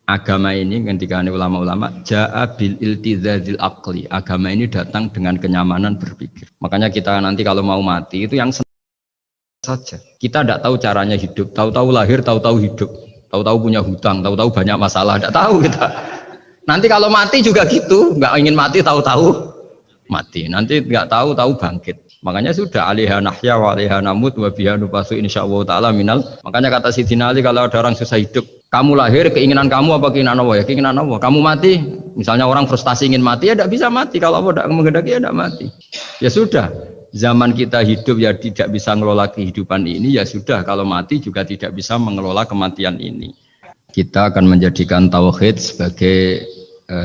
Agama ini ketika ulama-ulama ja'a bil iltizazil aqli. Agama ini datang dengan kenyamanan berpikir. Makanya kita nanti kalau mau mati itu yang saja. Kita tidak tahu caranya hidup, tahu-tahu lahir, tahu-tahu hidup, tahu-tahu punya hutang, tahu-tahu banyak masalah, tidak tahu kita. Nanti kalau mati juga gitu, nggak ingin mati, tahu-tahu mati. Nanti nggak tahu-tahu bangkit. Makanya sudah alaiha nahya wa alaiha namut wa biha nubasu insyaallah taala minal. Makanya kata Sidina Ali kalau ada orang susah hidup, kamu lahir keinginan kamu apa keinginan Allah? Ya keinginan Allah. Kamu mati, misalnya orang frustasi ingin mati ya tidak bisa mati. Kalau Allah tidak menghendaki ya tidak mati. Ya sudah. Zaman kita hidup ya tidak bisa mengelola kehidupan ini, ya sudah kalau mati juga tidak bisa mengelola kematian ini. Kita akan menjadikan tauhid sebagai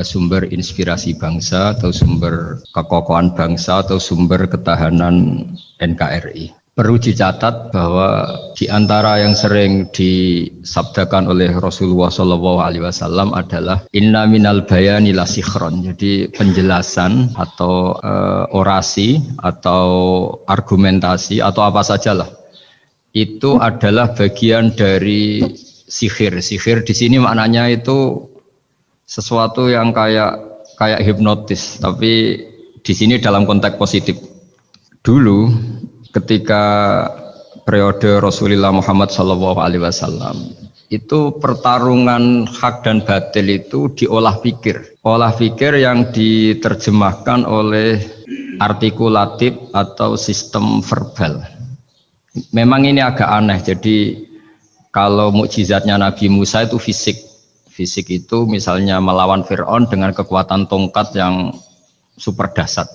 sumber inspirasi bangsa atau sumber kekokohan bangsa atau sumber ketahanan NKRI. Perlu dicatat bahwa di antara yang sering disabdakan oleh Rasulullah SAW adalah inna minal bayani la sikhron. Jadi penjelasan atau orasi atau argumentasi atau apa sajalah itu adalah bagian dari sihir. Sihir di sini maknanya itu sesuatu yang kayak hipnotis, tapi di sini dalam konteks positif. Dulu ketika periode Rasulullah Muhammad SAW itu pertarungan hak dan batil itu diolah pikir. Olah pikir yang diterjemahkan oleh artikulatif atau sistem verbal. Memang ini agak aneh. Jadi kalau mukjizatnya Nabi Musa itu fisik. Fisik itu misalnya melawan Fir'aun dengan kekuatan tongkat yang super dahsyat.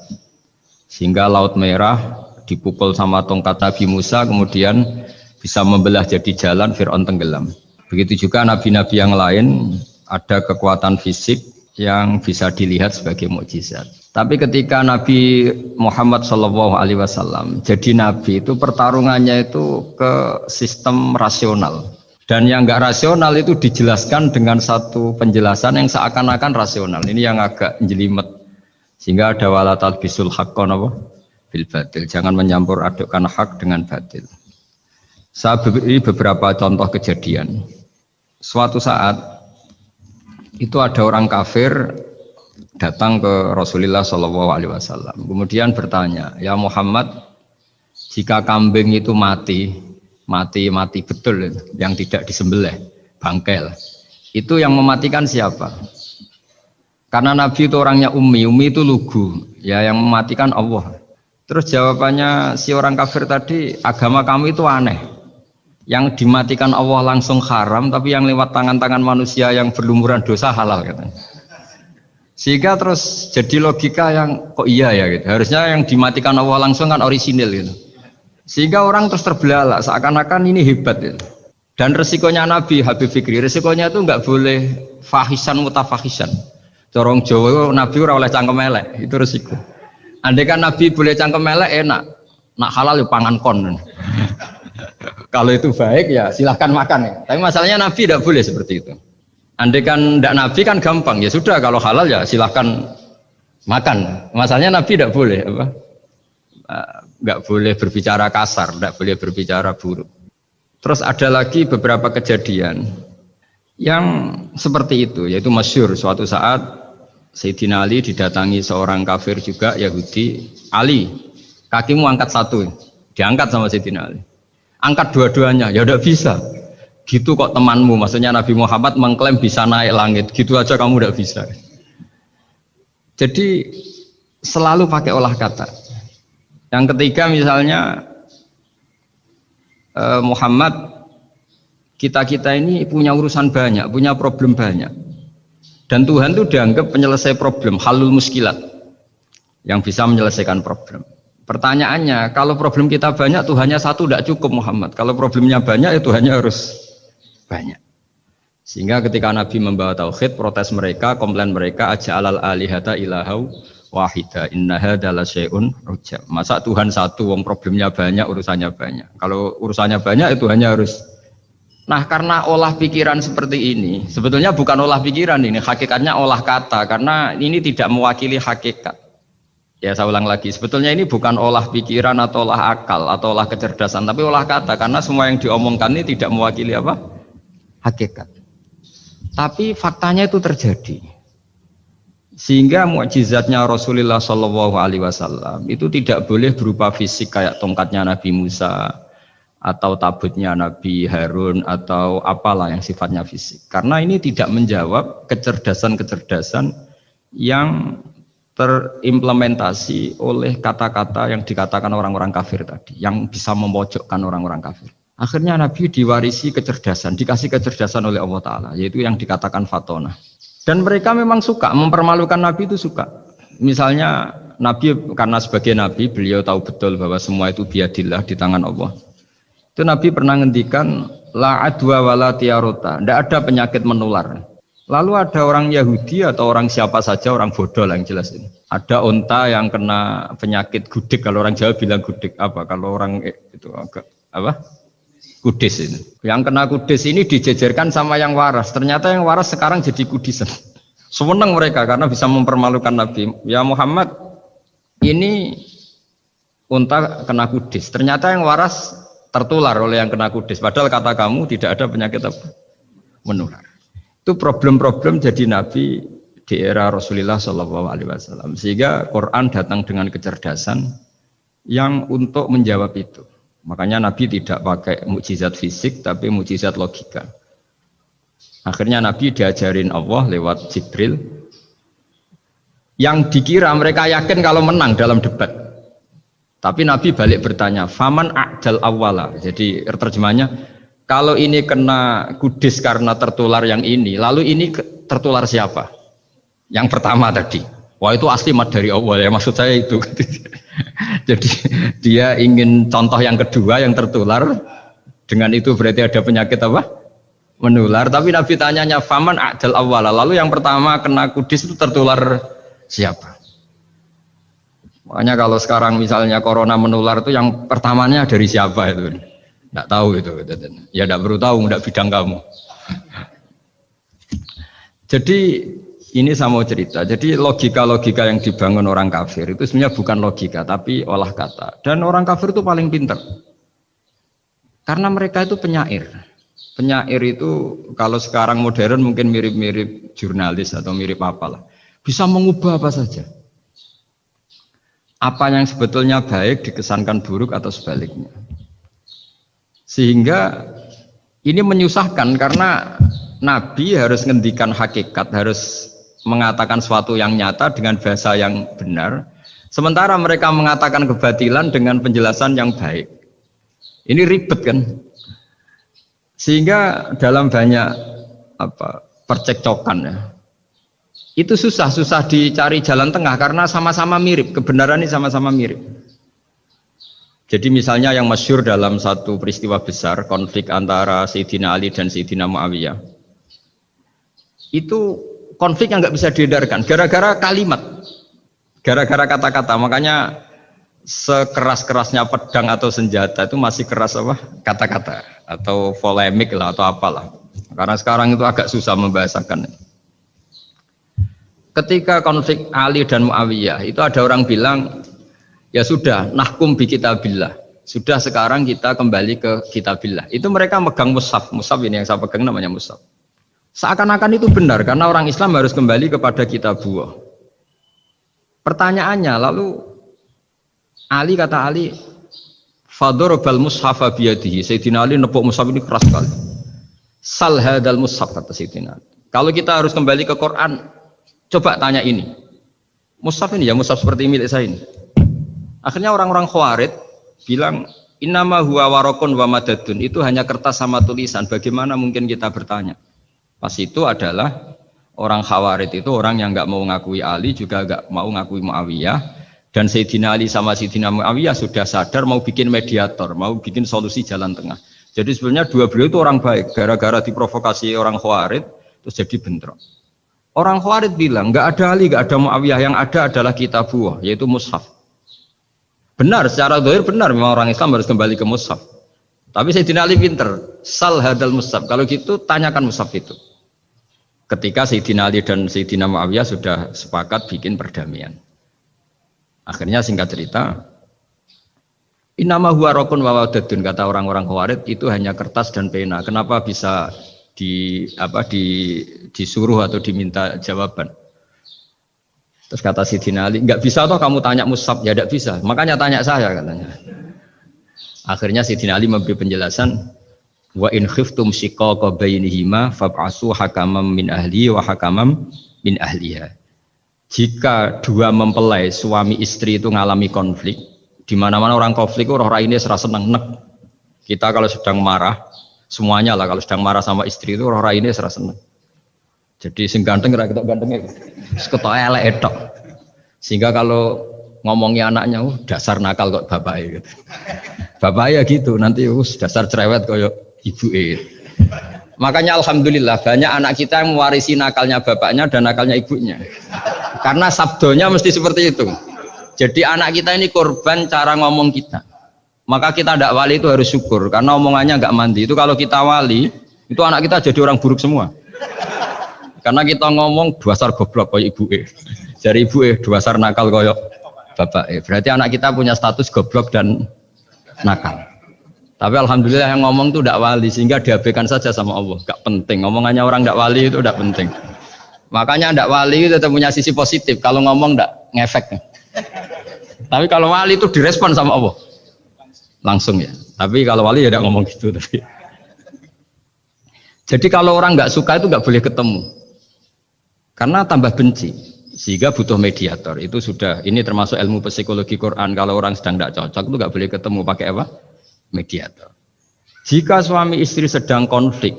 Sehingga Laut Merah dipukul sama tongkat Nabi Musa kemudian bisa membelah jadi jalan, Fir'aun tenggelam. Begitu juga nabi-nabi yang lain ada kekuatan fisik yang bisa dilihat sebagai mukjizat. Tapi ketika Nabi Muhammad SAW jadi nabi itu pertarungannya itu ke sistem rasional. Dan yang enggak rasional itu dijelaskan dengan satu penjelasan yang seakan-akan rasional. Ini yang agak jelimet. Sehingga ada wala talbisul haqqo bil batil. Jangan menyampur adukkan hak dengan batil. Saya beri beberapa contoh kejadian. Suatu saat itu ada orang kafir datang ke Rasulullah SAW. Kemudian bertanya, ya Muhammad, jika kambing itu mati betul, yang tidak disembelih, bangkel, itu yang mematikan siapa? Karena Nabi itu orangnya ummi itu lugu, ya yang mematikan Allah. Terus jawabannya si orang kafir tadi, agama kamu itu aneh. Yang dimatikan Allah langsung haram, tapi yang lewat tangan-tangan manusia yang berlumuran dosa halal katanya. Sehingga terus jadi logika yang kok iya ya gitu. Harusnya yang dimatikan Allah langsung kan orisinil gitu. Sehingga orang terus terbelalak seakan-akan ini hebat gitu. Dan resikonya Nabi Habib Fikri, resikonya itu nggak boleh fahisan mutafahisan. Corong Jawa Nabi ora oleh cangkem elek, itu resiko. Andai kan Nabi boleh cangkem elek enak, nak halal ya pangan kon. Kalau itu baik ya silahkan makan ya. Tapi masalahnya Nabi tidak boleh seperti itu. Andai kan tidak Nabi kan gampang, ya sudah kalau halal ya silahkan makan. Masalahnya Nabi tidak boleh apa? Nggak boleh berbicara kasar, nggak boleh berbicara buruk. Terus ada lagi beberapa kejadian yang seperti itu, yaitu masyhur suatu saat Sayyidina Ali didatangi seorang kafir juga Yahudi. Ali, kakimu angkat satu, diangkat sama Sayyidina Ali. Angkat dua-duanya, ya udah bisa. Gitu kok temanmu, maksudnya Nabi Muhammad mengklaim bisa naik langit, gitu aja kamu udah bisa. Jadi selalu pakai olah kata. Yang ketiga misalnya Muhammad, kita ini punya urusan banyak, punya problem banyak. Dan Tuhan itu dianggap penyelesai problem, halul muskilat, yang bisa menyelesaikan problem. Pertanyaannya, kalau problem kita banyak, Tuhannya satu tidak cukup Muhammad. Kalau problemnya banyak, ya Tuhannya harus banyak. Sehingga ketika Nabi membawa tauhid, protes mereka, komplain mereka, aja'alal alihata ilahau wahida inna hadza la syai'un ujab. Masa Tuhan satu, wong problemnya banyak, urusannya banyak. Kalau urusannya banyak itu hanya harus. Nah, karena olah pikiran seperti ini, sebetulnya bukan olah pikiran ini, hakikatnya olah kata, karena ini tidak mewakili hakikat. Ya saya ulang lagi, sebetulnya ini bukan olah pikiran atau olah akal atau olah kecerdasan, tapi olah kata, karena semua yang diomongkan ini tidak mewakili apa? Hakikat. Tapi faktanya itu terjadi. Sehingga mukjizatnya Rasulullah Shallallahu Alaihi Wasallam itu tidak boleh berupa fisik kayak tongkatnya Nabi Musa atau tabutnya Nabi Harun atau apalah yang sifatnya fisik. Karena ini tidak menjawab kecerdasan-kecerdasan yang terimplementasi oleh kata-kata yang dikatakan orang-orang kafir tadi, yang bisa memojokkan orang-orang kafir. Akhirnya Nabi diwarisi kecerdasan, dikasih kecerdasan oleh Allah Ta'ala, yaitu yang dikatakan fatona. Dan mereka memang suka, mempermalukan Nabi itu suka. Misalnya Nabi, karena sebagai Nabi, beliau tahu betul bahwa semua itu biadillah, di tangan Allah. Itu Nabi pernah ngendikan, la adwa wala tiarota, tidak ada penyakit menular. Lalu ada orang Yahudi atau orang siapa saja, orang bodoh lah yang jelas ini. Ada unta yang kena penyakit gudik, kalau orang Jawa bilang gudik apa, kalau orang itu agak apa? Kudis ini. Yang kena kudis ini dijejerkan sama yang waras. Ternyata yang waras sekarang jadi kudisan. Senang mereka karena bisa mempermalukan Nabi. Ya Muhammad, ini unta kena kudis. Ternyata yang waras tertular oleh yang kena kudis. Padahal kata kamu tidak ada penyakit apa? Menular. Itu problem-problem jadi Nabi di era Rasulullah SAW. Sehingga Quran datang dengan kecerdasan yang untuk menjawab itu. Makanya Nabi tidak pakai mukjizat fisik tapi mukjizat logika. Akhirnya Nabi diajarin Allah lewat Jibril yang dikira mereka yakin kalau menang dalam debat. Tapi Nabi balik bertanya, "Faman a'dal awwala." Jadi terjemahnya, kalau ini kena kudis karena tertular yang ini, lalu ini tertular siapa? Yang pertama tadi. Wah itu asli mat dari Allah ya, maksud saya itu. Jadi dia ingin contoh yang kedua yang tertular, dengan itu berarti ada penyakit apa? Menular. Tapi Nabi tanyanya faman a'dal awwala, lalu yang pertama kena kudis itu tertular siapa? Makanya kalau sekarang misalnya corona menular itu yang pertamanya dari siapa itu? Tidak tahu itu. Ya tidak perlu tahu, tidak bidang kamu. Jadi ini saya mau cerita, jadi logika-logika yang dibangun orang kafir itu sebenarnya bukan logika, tapi olah kata. Dan orang kafir itu paling pintar. Karena mereka itu penyair. Penyair itu kalau sekarang modern mungkin mirip-mirip jurnalis atau mirip apalah. Bisa mengubah apa saja. Apa yang sebetulnya baik dikesankan buruk atau sebaliknya. Sehingga ini menyusahkan karena Nabi harus ngendikan hakikat, harus mengatakan sesuatu yang nyata dengan bahasa yang benar, sementara mereka mengatakan kebatilan dengan penjelasan yang baik. Ini ribet kan? Sehingga dalam banyak percekcokan ya, itu susah dicari jalan tengah karena sama-sama mirip, kebenaran ini sama-sama mirip. Jadi misalnya yang masyhur dalam satu peristiwa besar, konflik antara Sayyidina Ali dan Sayyidina Muawiyah, itu konflik yang nggak bisa diedarkan gara-gara kalimat, gara-gara kata-kata. Makanya sekeras-kerasnya pedang atau senjata itu masih keras apa? Kata-kata atau polemik lah atau apalah. Karena sekarang itu agak susah membahasakan. Ketika konflik Ali dan Muawiyah itu ada orang bilang, ya sudah nahkum bi kitabillah. Sudah sekarang kita kembali ke kitabillah. Itu mereka megang mushaf. Mushaf ini yang saya pegang namanya mushaf. Seakan-akan itu benar karena orang Islam harus kembali kepada kitabullah. Pertanyaannya lalu Ali kata Ali, fadorobal mushafa biyadihi. Sayyidina Ali nepuk mushaf ini keras sekali. Sal hadal mushaf kata Sayyidina Ali. Kalau kita harus kembali ke Quran, coba tanya ini. Mushaf ini ya mushaf seperti milik saya ini. Akhirnya orang-orang Khawarij bilang innama huwa waraqun wa madadun. Itu hanya kertas sama tulisan. Bagaimana mungkin kita bertanya? Pas itu adalah orang Khawarij itu orang yang nggak mau ngakui Ali juga nggak mau ngakui Muawiyah, dan Sayyidina Ali sama Sayyidina Muawiyah sudah sadar mau bikin mediator, mau bikin solusi jalan tengah. Jadi sebenarnya dua beliau itu orang baik, gara-gara diprovokasi orang Khawarij terus jadi bentrok. Orang Khawarij bilang nggak ada Ali, nggak ada Muawiyah, yang ada adalah kitabullah yaitu mushaf. Benar, secara zahir benar memang orang Islam harus kembali ke mushaf. Tapi Sayyidina Ali pinter, sal hadal mushaf. Kalau gitu tanyakan mushaf itu. Ketika Sayyidina Ali dan Sayyidina Muawiyah sudah sepakat bikin perdamaian. Akhirnya singkat cerita, innama huwa raqun wa wadadun, kata orang-orang Khawarij itu hanya kertas dan pena. Kenapa bisa disuruh atau diminta jawaban. Terus kata Sidina Ali, nggak bisa toh kamu tanya Mus'ab, ya tidak bisa. Makanya tanya saya katanya. Akhirnya Sidina Ali memberi penjelasan, wa in khiftum shiqaqa bainihima fab'asu hakamam min ahli wa hakamam min ahliha. Jika dua mempelai suami istri itu ngalami konflik, di mana-mana orang konflik orang ini serasa seneng nek. Kita kalau sedang marah, semuanya lah kalau sedang marah sama istri itu orang ini serasa seneng. Jadi sing ganteng kira ketok gantengnya, ketok elek etok. Sehingga kalau ngomongi anaknya, dasar nakal kok bapak gitu. Bapak ya gitu, nanti dasar cerewet koyo ibu Makanya alhamdulillah banyak anak kita yang mewarisi nakalnya bapaknya dan nakalnya ibunya. Karena sabdonya mesti seperti itu. Jadi anak kita ini korban cara ngomong kita. Maka kita tidak wali itu harus syukur karena omongannya nggak mandi. Itu kalau kita wali, itu anak kita jadi orang buruk semua. Karena kita ngomong dasar goblok kayak ibu dari ibu dasar nakal kayak bapak berarti anak kita punya status goblok dan nakal. Tapi alhamdulillah yang ngomong itu tidak wali sehingga diabaikan saja sama Allah. Gak penting ngomongannya orang tidak wali itu tidak penting. Makanya tidak wali itu tetap punya sisi positif. Kalau ngomong tidak ngefek. Tapi kalau wali itu direspon sama Allah langsung ya. Tapi kalau wali ya tidak ngomong gitu. Tapi jadi kalau orang nggak suka itu nggak boleh ketemu. Karena tambah benci, sehingga butuh mediator. Itu sudah, ini termasuk ilmu psikologi Quran. Kalau orang sedang tidak cocok itu nggak boleh ketemu, pakai apa? Mediator. Jika suami istri sedang konflik,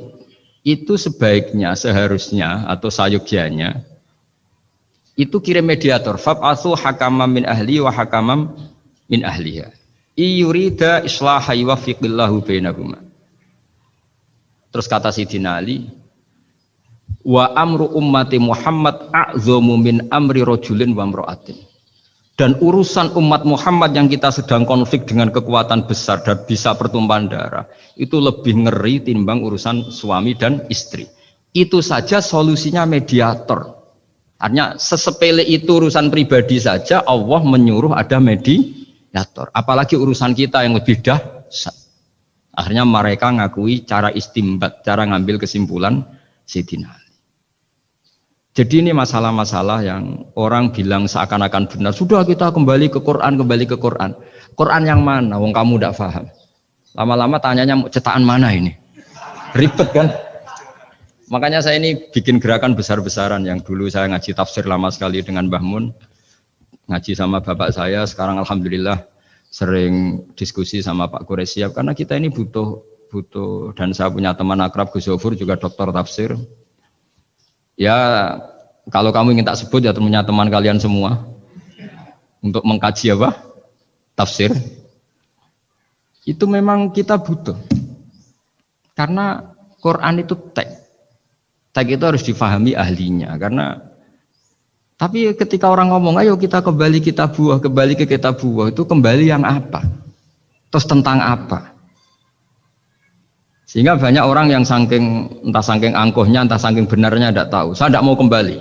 itu sebaiknya, seharusnya atau sayugyanya itu kirim mediator. Fab'atsu hakamam min ahli wa hakamam min ahliha. Iyurida islaha yuwaffiqillahu bainahuma. Terus kata Sidina Ali, wa amru ummati Muhammad a'zamu min amri rajulin wa imra'atin. Dan urusan umat Muhammad yang kita sedang konflik dengan kekuatan besar dan bisa pertumpahan darah itu lebih ngeri timbang urusan suami dan istri. Itu saja solusinya mediator. Artinya sesepele itu urusan pribadi saja Allah menyuruh ada mediator. Apalagi urusan kita yang lebih dahsyat. Akhirnya mereka ngakui cara istimbat, cara ngambil kesimpulan Sidina Ali. Jadi ini masalah-masalah yang orang bilang seakan-akan benar. Sudah kita kembali ke Quran, kembali ke Quran. Quran yang mana? Wong kamu tidak paham. Lama-lama tanyanya cetakan mana ini? Ribet kan? Makanya saya ini bikin gerakan besar-besaran yang dulu saya ngaji tafsir lama sekali dengan Mbah Mun. Ngaji sama bapak saya, sekarang alhamdulillah sering diskusi sama Pak Quraisyab karena kita ini butuh dan saya punya teman akrab Gus Zofur juga dokter tafsir. Ya kalau kamu ingin tak sebut ya punya teman kalian semua untuk mengkaji apa? Tafsir. Itu memang kita butuh. Karena Quran itu teks. Teks itu harus difahami ahlinya karena tapi ketika orang ngomong ayo kita kembali kitabullah, kembali ke kitabullah itu kembali yang apa? Terus tentang apa? Sehingga banyak orang yang entah saking angkuhnya, entah saking benarnya tidak tahu. Saya tidak mau kembali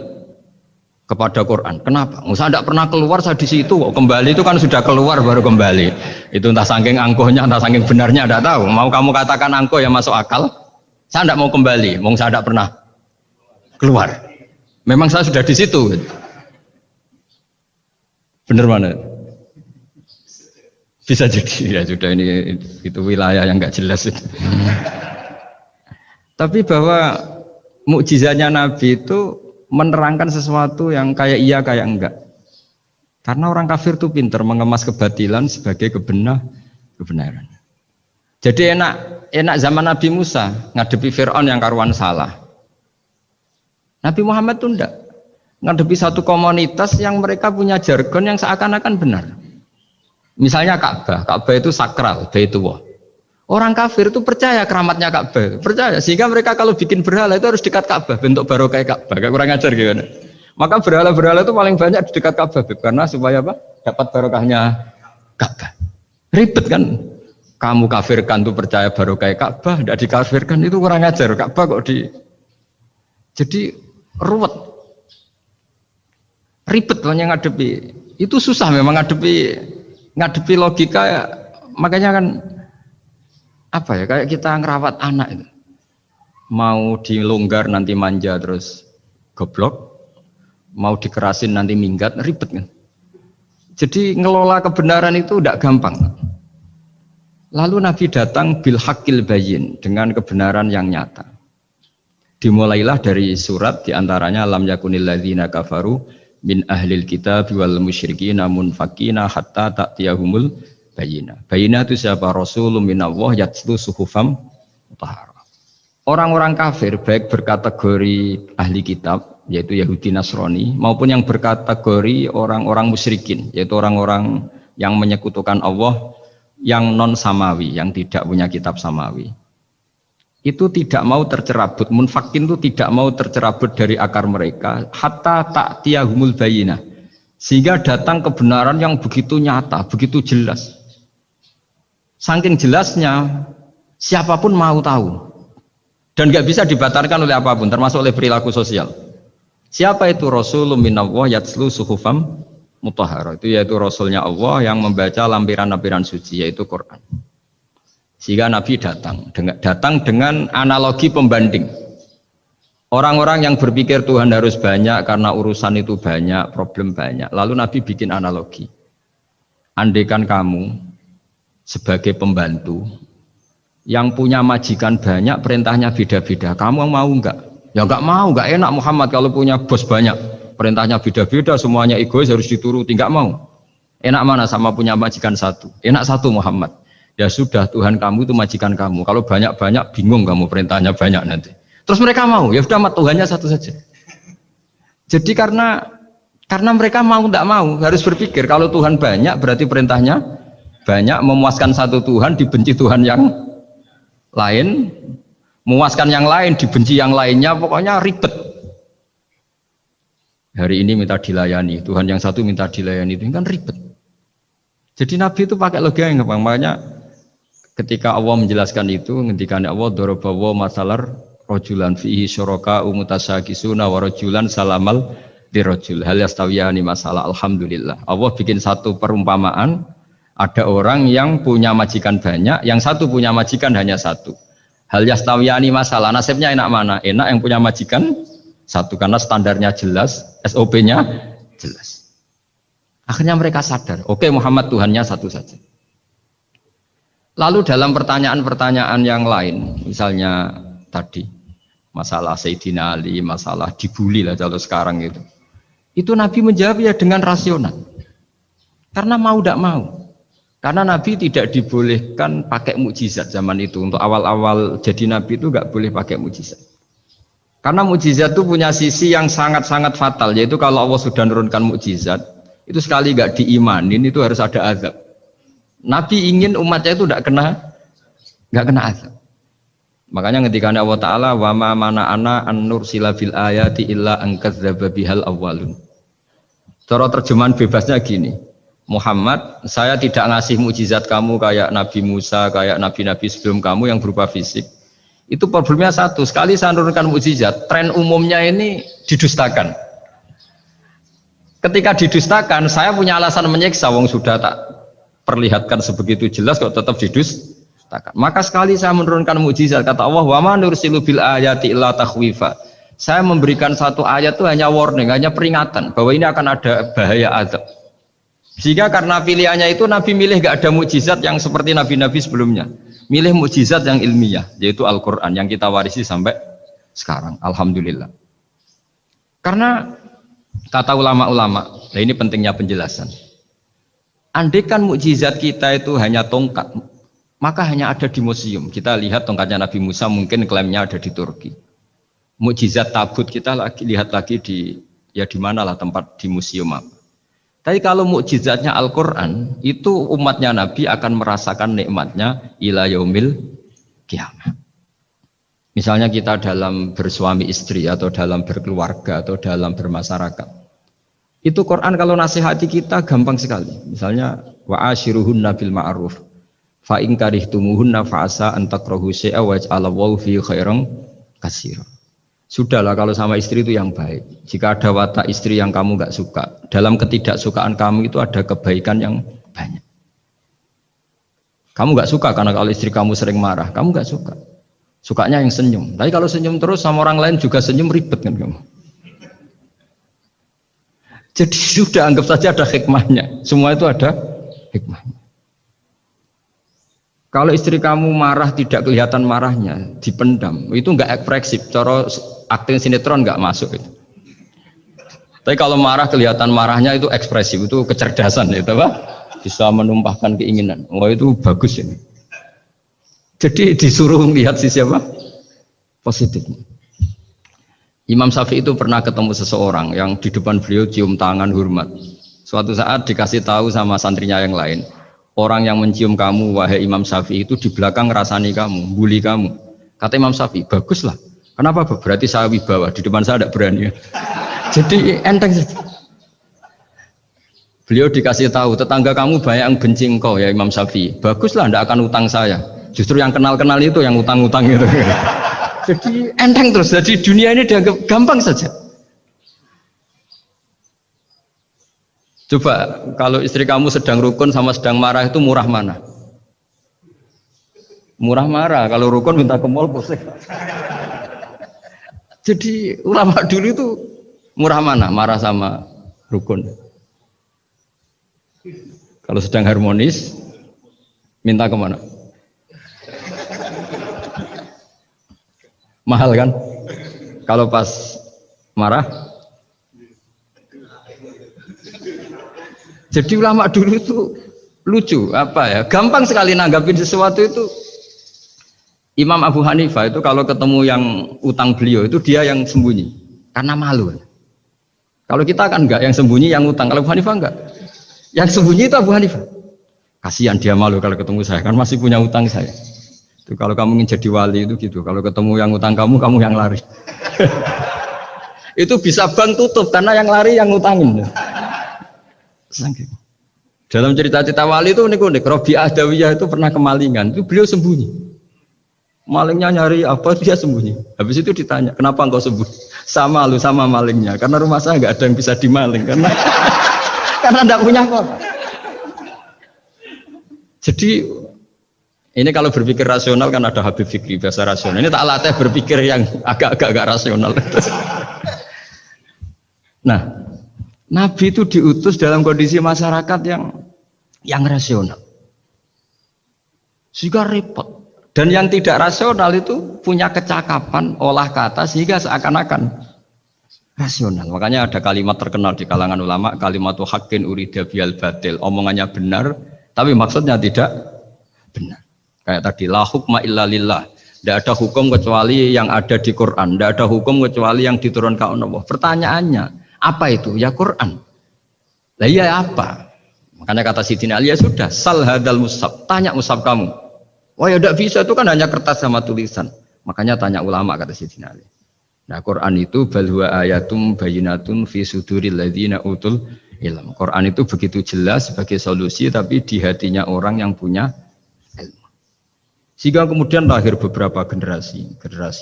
kepada Quran. Kenapa? Saya tidak pernah keluar, saya di situ. Kembali itu kan sudah keluar baru kembali. Itu entah saking angkuhnya, entah saking benarnya tidak tahu. Mau kamu katakan angkuh yang masuk akal? Saya tidak mau kembali. Saya tidak pernah keluar. Memang saya sudah di situ. Benar mana? Bisa jadi ya sudah ini itu wilayah yang nggak jelas itu. Tapi bahwa mukjizatnya Nabi itu menerangkan sesuatu yang kayak iya kayak enggak. Karena orang kafir itu pintar mengemas kebatilan sebagai kebenaran. Jadi enak zaman Nabi Musa ngadepi Fir'aun yang karuan salah. Nabi Muhammad itu enggak. Ngadepi satu komunitas yang mereka punya jargon yang seakan-akan benar. Misalnya Ka'bah itu sakral, Baitullah. Orang kafir itu percaya keramatnya Ka'bah, percaya sehingga mereka kalau bikin berhala itu harus dekat Ka'bah, bentuk barokah Ka'bah. Kayak kurang ajar gimana? Maka berhala-berhala itu paling banyak di dekat Ka'bah karena supaya apa? Dapat barokahnya Ka'bah. Ribet kan? Kamu kafirkan tuh percaya barokah Ka'bah, tidak dikafirkan itu kurang ajar. Ka'bah kok jadi ruwet. Ribet banyak ngadepi. Itu susah memang ngadepi logika ya. Makanya kan apa ya kayak kita ngerawat anak itu. mau dilonggar nanti manja terus goblok, mau dikerasin nanti minggat, ribet kan. Jadi ngelola kebenaran itu tidak gampang. Lalu Nabi datang bil haqqil bayyin, dengan kebenaran yang nyata. Dimulailah dari surat diantaranya lam yakunil ladzina kafaru min ahlil kitab wal musyrikin munfakina hatta ta'tiyahumul bayyinah. Bayyinah itu siapa? Rasulun minallah yatlu suhufam mutahharah. Orang-orang kafir baik berkategori ahli kitab yaitu Yahudi Nasrani maupun yang berkategori orang-orang musyrikin yaitu orang-orang yang menyekutukan Allah yang non samawi, yang tidak punya kitab samawi. Itu tidak mau tercerabut, munfakin itu tidak mau tercerabut dari akar mereka hatta ta'tiyahumul bayyinah. Sehingga datang kebenaran yang begitu nyata, begitu jelas. Saking jelasnya siapapun mau tahu. Dan nggak bisa dibatalkan oleh apapun, termasuk oleh perilaku sosial. Siapa itu? Rasulun minallah yatslu suhufam mutahharah. Itu yaitu Rasulnya Allah yang membaca lampiran-lampiran suci, yaitu Quran. Sehingga Nabi datang dengan analogi pembanding. Orang-orang yang berpikir Tuhan harus banyak karena urusan itu banyak, problem banyak. Lalu Nabi bikin analogi. Andaikan kamu sebagai pembantu yang punya majikan banyak, perintahnya beda-beda, kamu mau enggak? Ya enggak mau, enggak enak Muhammad kalau punya bos banyak, perintahnya beda-beda, semuanya egois harus dituruti, enggak mau. Enak mana sama punya majikan satu? Enak satu Muhammad. Ya sudah, Tuhan kamu itu majikan kamu, kalau banyak-banyak bingung kamu, perintahnya banyak nanti. Terus mereka mau, ya sudah Tuhannya satu saja. Jadi karena mereka mau enggak mau, harus berpikir kalau Tuhan banyak berarti perintahnya banyak, memuaskan satu Tuhan dibenci Tuhan yang lain, memuaskan yang lain dibenci yang lainnya, pokoknya ribet. Hari ini minta dilayani, Tuhan yang satu minta dilayani, itu kan ribet. Jadi Nabi itu pakai logika yang gampang. Makanya ketika Allah menjelaskan itu, ketika Allah dorobawa masalar rojulan fihi syuraka umutasakisuna wa rojulan salamal dirojul hal yastawiyani masalah. Alhamdulillah Allah bikin satu perumpamaan. Ada orang yang punya majikan banyak, yang satu punya majikan hanya satu. Hal yastawiyani masalah, nasibnya enak mana? Enak yang punya majikan satu karena standarnya jelas, SOP-nya jelas. Akhirnya mereka sadar, oke, Muhammad Tuhannya satu saja. Lalu dalam pertanyaan-pertanyaan yang lain, misalnya tadi masalah Sayyidina Ali, masalah dibully lah kalau sekarang itu Nabi menjawab ya dengan rasional. Karena mau tidak mau. Karena Nabi tidak dibolehkan pakai mukjizat zaman itu. Untuk awal-awal jadi Nabi itu nggak boleh pakai mukjizat. Karena mukjizat itu punya sisi yang sangat-sangat fatal. Yaitu kalau Allah sudah menurunkan mukjizat, itu sekali nggak diimanin itu harus ada azab. Nabi ingin umatnya itu nggak kena azab. Makanya ketika Allah Ta'ala wa ma mana'ana an nursila bil ayati illa an kadzdzaba bihal awwalun. Cara terjemahan bebasnya gini. Muhammad, saya tidak ngasih mukjizat kamu kayak Nabi Musa, kayak nabi-nabi sebelum kamu yang berupa fisik. Itu problemnya satu, sekali saya menurunkan mukjizat, tren umumnya ini didustakan. Ketika didustakan, saya punya alasan menyiksa, wong sudah tak perlihatkan sebegitu jelas kok tetap didustakan. Maka sekali saya menurunkan mukjizat, kata Allah, wa ma nursilu bil ayati illa takhwifa. Saya memberikan satu ayat itu hanya warning, hanya peringatan bahwa ini akan ada bahaya azab. Sehingga karena pilihannya itu Nabi milih gak ada mukjizat yang seperti nabi-nabi sebelumnya, milih mukjizat yang ilmiah yaitu Al-Quran yang kita warisi sampai sekarang. Alhamdulillah. Karena kata ulama-ulama, nah ini pentingnya penjelasan. Andaikan mukjizat kita itu hanya tongkat, maka hanya ada di museum. Kita lihat tongkatnya Nabi Musa, mungkin klaimnya ada di Turki. Mukjizat tabut kita lihat lagi di mana lah tempat di museum apa. Tapi kalau mukjizatnya Al-Quran, itu umatnya Nabi akan merasakan nikmatnya ila yaumil kiamah. Misalnya kita dalam bersuami istri atau dalam berkeluarga atau dalam bermasyarakat. Itu Quran kalau nasihati kita gampang sekali. Misalnya wa ashiruhunna bil ma'ruf fa in karihtumuhunna fa asa an takrahu syai'a wa ja'alallahu fi khairan katsira. Sudahlah kalau sama istri itu yang baik. Jika ada watak istri yang kamu nggak suka, dalam ketidaksukaan kamu itu ada kebaikan yang banyak. Kamu nggak suka karena kalau istri kamu sering marah, kamu nggak suka. Sukanya yang senyum. Tapi kalau senyum terus sama orang lain juga senyum ribet kan kamu. Jadi sudah anggap saja ada hikmahnya. Semua itu ada hikmahnya. Kalau istri kamu marah tidak kelihatan marahnya, dipendam, itu enggak ekspresif. Cara akting sinetron enggak masuk itu. Tapi kalau marah kelihatan marahnya itu ekspresif, itu kecerdasan itu Pak. Bisa menumpahkan keinginan. Oh itu bagus ini. Jadi disuruh lihat sisi apa? Positif. Imam Syafi'i itu pernah ketemu seseorang yang di depan beliau cium tangan hormat. Suatu saat dikasih tahu sama santrinya yang lain. Orang yang mencium kamu, wahai Imam Syafi'i itu di belakang ngerasani kamu, bully kamu. Kata Imam Syafi'i, baguslah. Kenapa? Berarti saya wibawa, di depan saya tidak berani. Jadi enteng saja. Beliau dikasih tahu, tetangga kamu banyak yang benci engkau ya Imam Syafi'i. Baguslah, tidak akan utang saya. Justru yang kenal-kenal itu yang utang-utang itu. Jadi enteng terus. Jadi dunia ini dianggap gampang saja. Coba kalau istri kamu sedang rukun sama sedang marah itu murah mana? Murah marah. Kalau rukun minta ke mall pusing. Jadi ulama dulu itu murah mana? Marah sama rukun. Kalau sedang harmonis minta kemana? Mahal kan? Kalau pas marah. Jadi ulama dulu itu lucu apa ya? Gampang sekali nanggapin sesuatu itu. Imam Abu Hanifah itu kalau ketemu yang utang beliau itu dia yang sembunyi karena malu. Kalau kita kan enggak yang sembunyi yang utang. Kalau Abu Hanifah enggak. Yang sembunyi itu Abu Hanifah. Kasihan dia malu kalau ketemu saya kan masih punya utang saya. Itu kalau kamu ingin jadi wali itu gitu. Kalau ketemu yang utang kamu yang lari. Itu bisa bank tutup karena yang lari yang ngutangin. Dalam cerita-cerita wali itu unik-unik. Robi'ah Adawiyah itu pernah kemalingan. Itu beliau sembunyi. Malingnya nyari apa dia sembunyi. Habis itu ditanya, kenapa engkau sembunyi? Sama lu sama malingnya. Karena rumah saya nggak ada yang bisa dimaling karena enggak punya apa-apa. Jadi ini kalau berpikir rasional kan ada Habib Fikri bahasa rasional. Ini tak latih berpikir yang agak rasional. Nah, Nabi itu diutus dalam kondisi masyarakat yang rasional. Sehingga repot. Dan yang tidak rasional itu punya kecakapan olah kata sehingga seakan-akan rasional. Makanya ada kalimat terkenal di kalangan ulama, kalimatu haqqin urida biyal batil. Omongannya benar, tapi maksudnya tidak benar. Kayak tadi, la hukma illa lillah. Tidak ada hukum kecuali yang ada di Quran. Tidak ada hukum kecuali yang diturunkan Allah. Pertanyaannya, apa itu? Ya Quran. Lah iya apa? Makanya kata Sidina Ali, ya sudah, sal hadal mushaf. Tanya mushaf kamu. Wah ya tidak bisa, itu kan hanya kertas sama tulisan. Makanya tanya ulama, kata Sidina Ali. Nah Quran itu bal huwa ayatum bayinatun fi suduril ladzina utul ilm. Quran itu begitu jelas sebagai solusi tapi di hatinya orang yang punya ilmu. Sehingga kemudian lahir beberapa generasi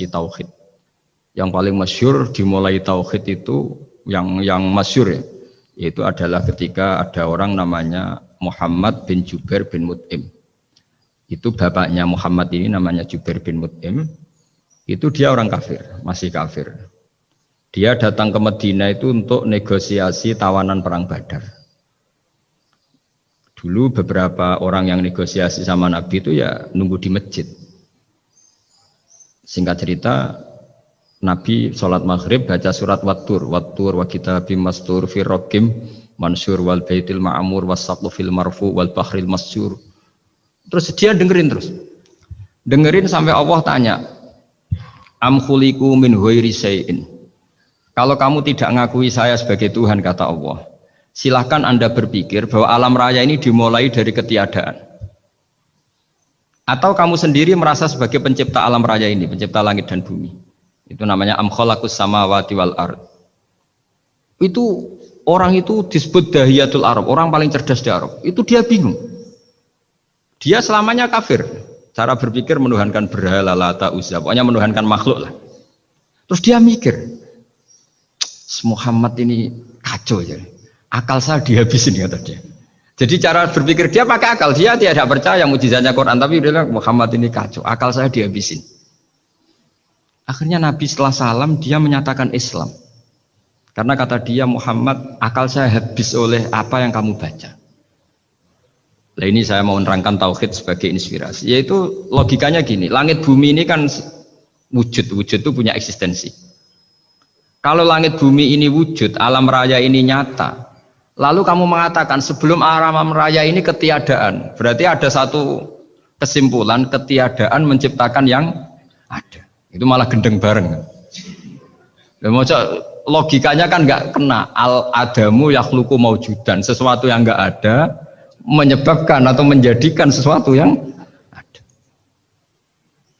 tauhid. Yang paling masyhur dimulai tauhid itu yang masyhur ya, yaitu adalah ketika ada orang namanya Muhammad bin Jubair bin Mut'im. Itu bapaknya Muhammad ini namanya Jubair bin Mut'im. Itu dia orang kafir, masih kafir. Dia datang ke Madinah itu untuk negosiasi tawanan perang Badar. Dulu beberapa orang yang negosiasi sama Nabi itu ya nunggu di masjid. Singkat cerita, Nabi sholat maghrib baca surat Wattur wa kitabim mastur fi raqim mansur wal baitil ma'mur was saqfu fil marfu wal bahril masyur. Terus dia dengerin sampai Allah tanya, am khuliqu min ghairi syai'in. Kalau kamu tidak ngakui saya sebagai Tuhan, kata Allah, silahkan Anda berpikir bahwa alam raya ini dimulai dari ketiadaan. Atau kamu sendiri merasa sebagai pencipta alam raya ini, pencipta langit dan bumi. Itu namanya am khalaqus samawati wal ard. Itu orang itu disebut dahiyatul Arab, orang paling cerdas di Arab. Itu dia bingung. Dia selamanya kafir. Cara berpikir menuhankan berhala, Lata, Uzza, pokoknya menuhankan makhluk lah. Terus dia mikir, Muhammad ini kacau ya. Akal saya dihabisin, kata dia. Jadi cara berpikir dia pakai akal. Dia tidak percaya mujizatnya Quran, tapi dia bilang Muhammad ini kacau. Akal saya dihabisin. Akhirnya Nabi setelah salam dia menyatakan Islam. Karena kata dia, Muhammad, akal saya habis oleh apa yang kamu baca. Nah ini saya mau menerangkan tauhid sebagai inspirasi. Yaitu logikanya gini, langit bumi ini kan wujud itu punya eksistensi. Kalau langit bumi ini wujud, alam raya ini nyata, lalu kamu mengatakan sebelum alam raya ini ketiadaan, berarti ada satu kesimpulan ketiadaan menciptakan yang ada. Itu malah gendeng bareng. Logikanya kan nggak kena. Al adamu yakhluqu maujudan, sesuatu yang nggak ada menyebabkan atau menjadikan sesuatu yang ada.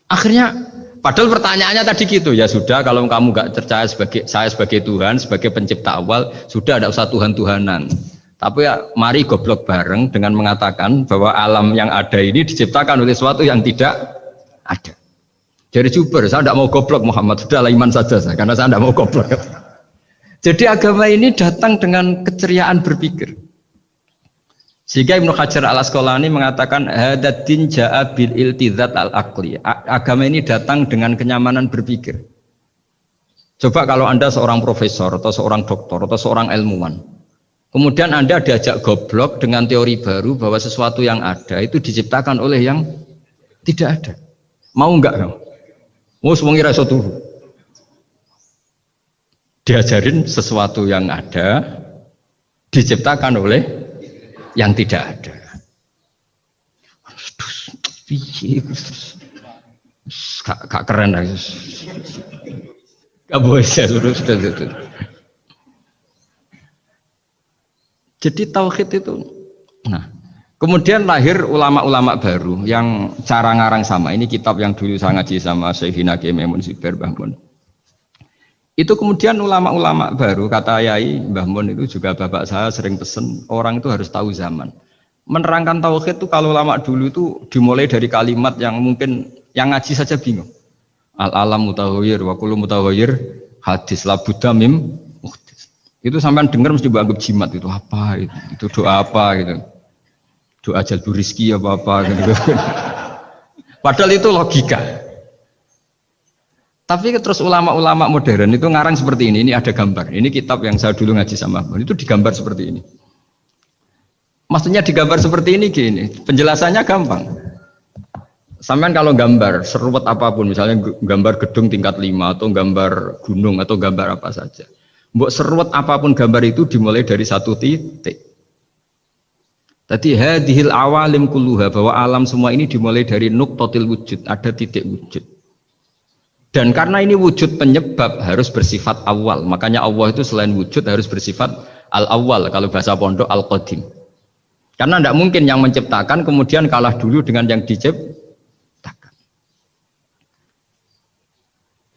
Akhirnya padahal pertanyaannya tadi gitu, ya sudah kalau kamu nggak percaya saya sebagai Tuhan, sebagai pencipta awal, sudah ada usah Tuhan-Tuhanan. Tapi ya mari goblok bareng dengan mengatakan bahwa alam yang ada ini diciptakan oleh sesuatu yang tidak ada. Jadi Juber, saya tidak mau goblok Muhammad, sudah iman saja saya, karena saya tidak mau goblok. Jadi agama ini datang dengan keceriaan berpikir. Sehingga Ibnu Hajar al-Asqalani mengatakan hadatin ja'a bil iltizat al-aqli. Agama ini datang dengan kenyamanan berpikir. Coba kalau Anda seorang profesor atau seorang doktor atau seorang ilmuwan, kemudian Anda diajak goblok dengan teori baru bahwa sesuatu yang ada itu diciptakan oleh yang tidak ada. Mau enggak kamu? Mau semuanya rasa tuh. Diajarin sesuatu yang ada diciptakan oleh yang tidak ada. Gak keren lagi. Gak boleh sudah. Jadi tauhid itu. Nah, kemudian lahir ulama-ulama baru yang cara ngarang sama. Ini kitab yang dulu saya ngaji sama Syekhina Kiai Maimun Zubair Mbah Mun. Itu kemudian ulama-ulama baru, kata Yai Mbah Mun itu juga bapak saya sering pesen, orang itu harus tahu zaman. Menerangkan tauhid itu kalau ulama dulu itu dimulai dari kalimat yang mungkin yang ngaji saja bingung. Al-alam mutawwir wa kullu mutawwir hadis la budda mim muhdis. Itu sampean dengar mesti anggap jimat, itu apa itu doa apa gitu. Doa jalbu rizki apa gitu. Padahal itu logika. Tapi terus ulama-ulama modern itu ngarang seperti ini ada gambar. Ini kitab yang saya dulu ngaji sama itu digambar seperti ini. Maksudnya digambar seperti ini gini, penjelasannya gampang. Sampean kalau gambar seruat apapun, misalnya gambar gedung tingkat 5 atau gambar gunung atau gambar apa saja. Mbok seruat apapun gambar itu dimulai dari satu titik. Tadi hadhil awalim kulluha, bahwa alam semua ini dimulai dari nuqtatil wujud, ada titik wujud. Dan karena ini wujud penyebab harus bersifat awal, makanya Allah itu selain wujud harus bersifat al-awwal, kalau bahasa pondok al-qadim. Karena tidak mungkin yang menciptakan kemudian kalah dulu dengan yang diciptakan.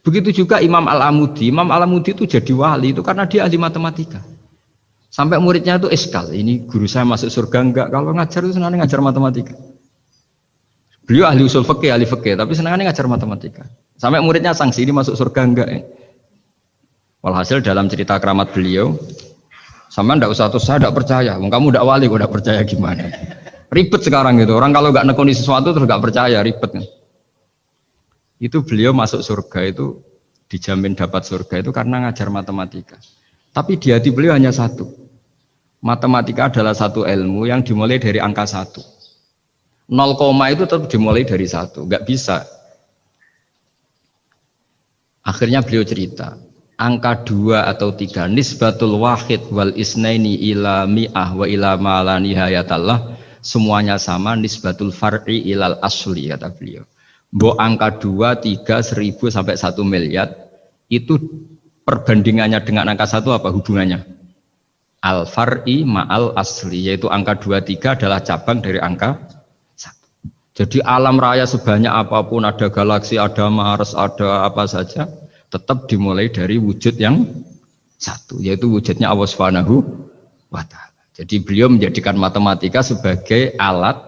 Begitu juga Imam Al-Amudi. Imam Al-Amudi itu jadi wali itu karena dia ahli matematika. Sampai muridnya itu iskal, ini guru saya masuk surga enggak? Kalau ngajar itu senangnya ngajar matematika. Beliau ahli usul fikih, ahli fikih, tapi senangnya ngajar matematika. Sampai muridnya sanksi, ini masuk surga enggak ya? Walhasil dalam cerita keramat beliau, sama ndak usah terus saya ndak percaya, kamu ndak wali kok ndak percaya gimana? Ribet sekarang gitu, orang kalau nggak nekuni sesuatu terus nggak percaya, ribet kan? Itu beliau masuk surga itu dijamin dapat surga itu karena ngajar matematika. Tapi di hati beliau hanya satu, matematika adalah satu ilmu yang dimulai dari angka 1. 0, itu tetap dimulai dari 1, nggak bisa. Akhirnya beliau cerita, angka 2 atau 3 nisbatul wahid wal isnaini ila mi'ah wa ila ma la nihayatallah, semuanya sama, nisbatul far'i ilal asli, kata beliau. Mbok angka 2, 3, 1000 sampai 1 miliar itu perbandingannya dengan angka 1 apa hubungannya? Al far'i ma'al asli, yaitu angka 2, 3 adalah cabang dari angka 1. Jadi alam raya sebanyak apapun, ada galaksi, ada Mars, ada apa saja, tetap dimulai dari wujud yang 1, yaitu wujudnya Allah Subhanahu wa ta'ala. Jadi beliau menjadikan matematika sebagai alat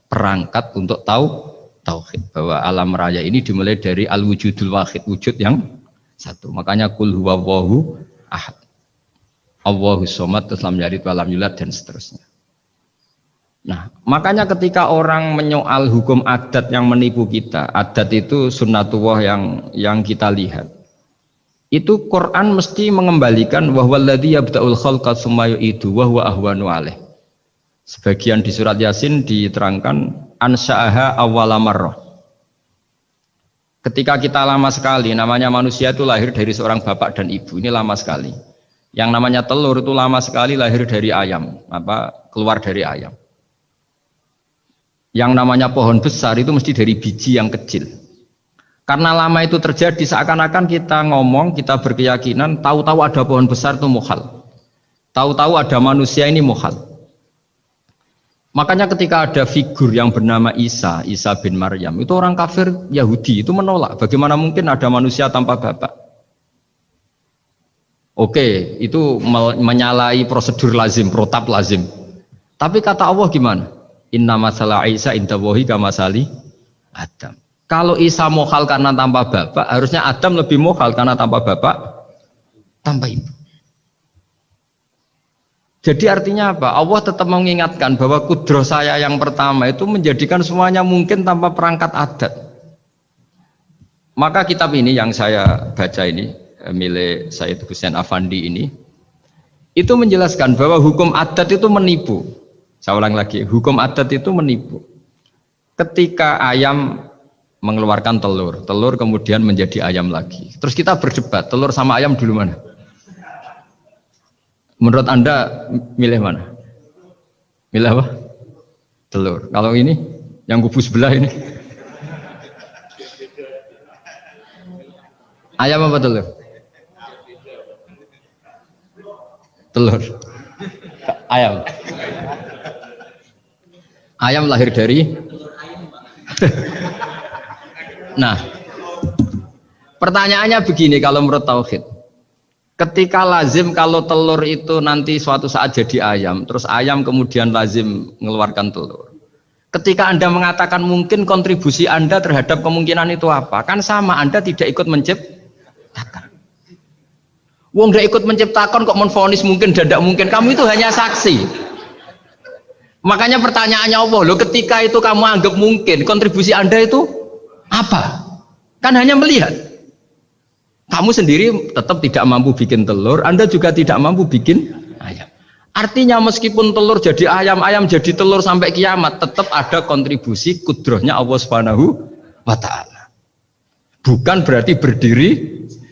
perangkat untuk tahu tauhid, bahwa alam raya ini dimulai dari al-wujudul wahid, wujud yang 1. Makanya kul huwallahu ahad, Allahus somad, terus lam yalid wa lam yulad, dan seterusnya. Nah, makanya ketika orang menyoal hukum adat yang menipu kita, adat itu sunnatullah yang kita lihat. Itu Quran mesti mengembalikan wahwaladzi yabda'ul khalqa tsumma yu'idu wa huwa ahwanu alaih. Sebagian di surat Yasin diterangkan ansha'aha awwala marrah. Ketika kita lama sekali, namanya manusia itu lahir dari seorang bapak dan ibu, ini lama sekali. Yang namanya telur itu lama sekali lahir dari ayam, keluar dari ayam. Yang namanya pohon besar itu mesti dari biji yang kecil. Karena lama itu terjadi seakan-akan kita ngomong, kita berkeyakinan tahu-tahu ada pohon besar itu muhal. Tahu-tahu ada manusia ini muhal. Makanya ketika ada figur yang bernama Isa bin Maryam, itu orang kafir Yahudi itu menolak. Bagaimana mungkin ada manusia tanpa bapak? Oke, itu menyalahi prosedur lazim, protap lazim. Tapi kata Allah gimana? Inna masalah Isa indallahi kamasali Adam. Kalau Isa mohal karena tanpa bapak, harusnya Adam lebih mohal karena tanpa bapak, tanpa ibu. Jadi artinya apa? Allah tetap mengingatkan bahwa kudroh saya yang pertama itu menjadikan semuanya mungkin tanpa perangkat adat. Maka kitab ini yang saya baca ini, milik Sayyid Husain Afandi ini, itu menjelaskan bahwa hukum adat itu menipu. Saya ulang lagi, hukum adat itu menipu. Ketika ayam mengeluarkan telur, telur kemudian menjadi ayam lagi. Terus kita berdebat, telur sama ayam dulu mana? Menurut Anda milih mana? Milih apa? Telur. Kalau ini, yang kubu sebelah ini. Ayam apa telur? Telur. Ayam. Ayam lahir dari. Nah, pertanyaannya begini kalau menurut tauhid. Ketika lazim kalau telur itu nanti suatu saat jadi ayam, terus ayam kemudian lazim mengeluarkan telur. Ketika Anda mengatakan mungkin kontribusi Anda terhadap kemungkinan itu apa? Kan sama, Anda tidak ikut menciptakan. Wong tidak ikut menciptakan kok menvonis mungkin dan tidak mungkin. Kamu itu hanya saksi. Makanya pertanyaannya Allah, loh ketika itu kamu anggap mungkin, kontribusi Anda itu apa? Kan hanya melihat. Kamu sendiri tetap tidak mampu bikin telur, Anda juga tidak mampu bikin ayam. Artinya meskipun telur jadi ayam, ayam jadi telur sampai kiamat, tetap ada kontribusi kudrohnya Allah Subhanahu wa ta'ala. Bukan berarti berdiri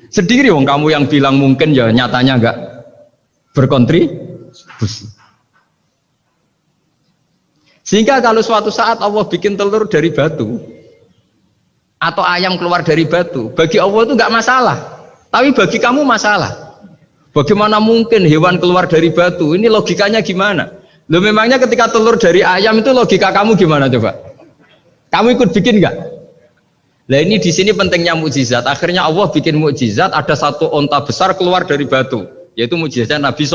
sendiri. Wong kamu yang bilang mungkin ya nyatanya enggak berkontribusi. Sehingga kalau suatu saat Allah bikin telur dari batu atau ayam keluar dari batu, bagi Allah itu enggak masalah. Tapi bagi kamu masalah. Bagaimana mungkin hewan keluar dari batu? Ini logikanya gimana? Loh memangnya ketika telur dari ayam itu logika kamu gimana coba? Kamu ikut bikin enggak? Nah ini di sini pentingnya mukjizat. Akhirnya Allah bikin mukjizat, ada satu onta besar keluar dari batu, yaitu mukjizatnya Nabi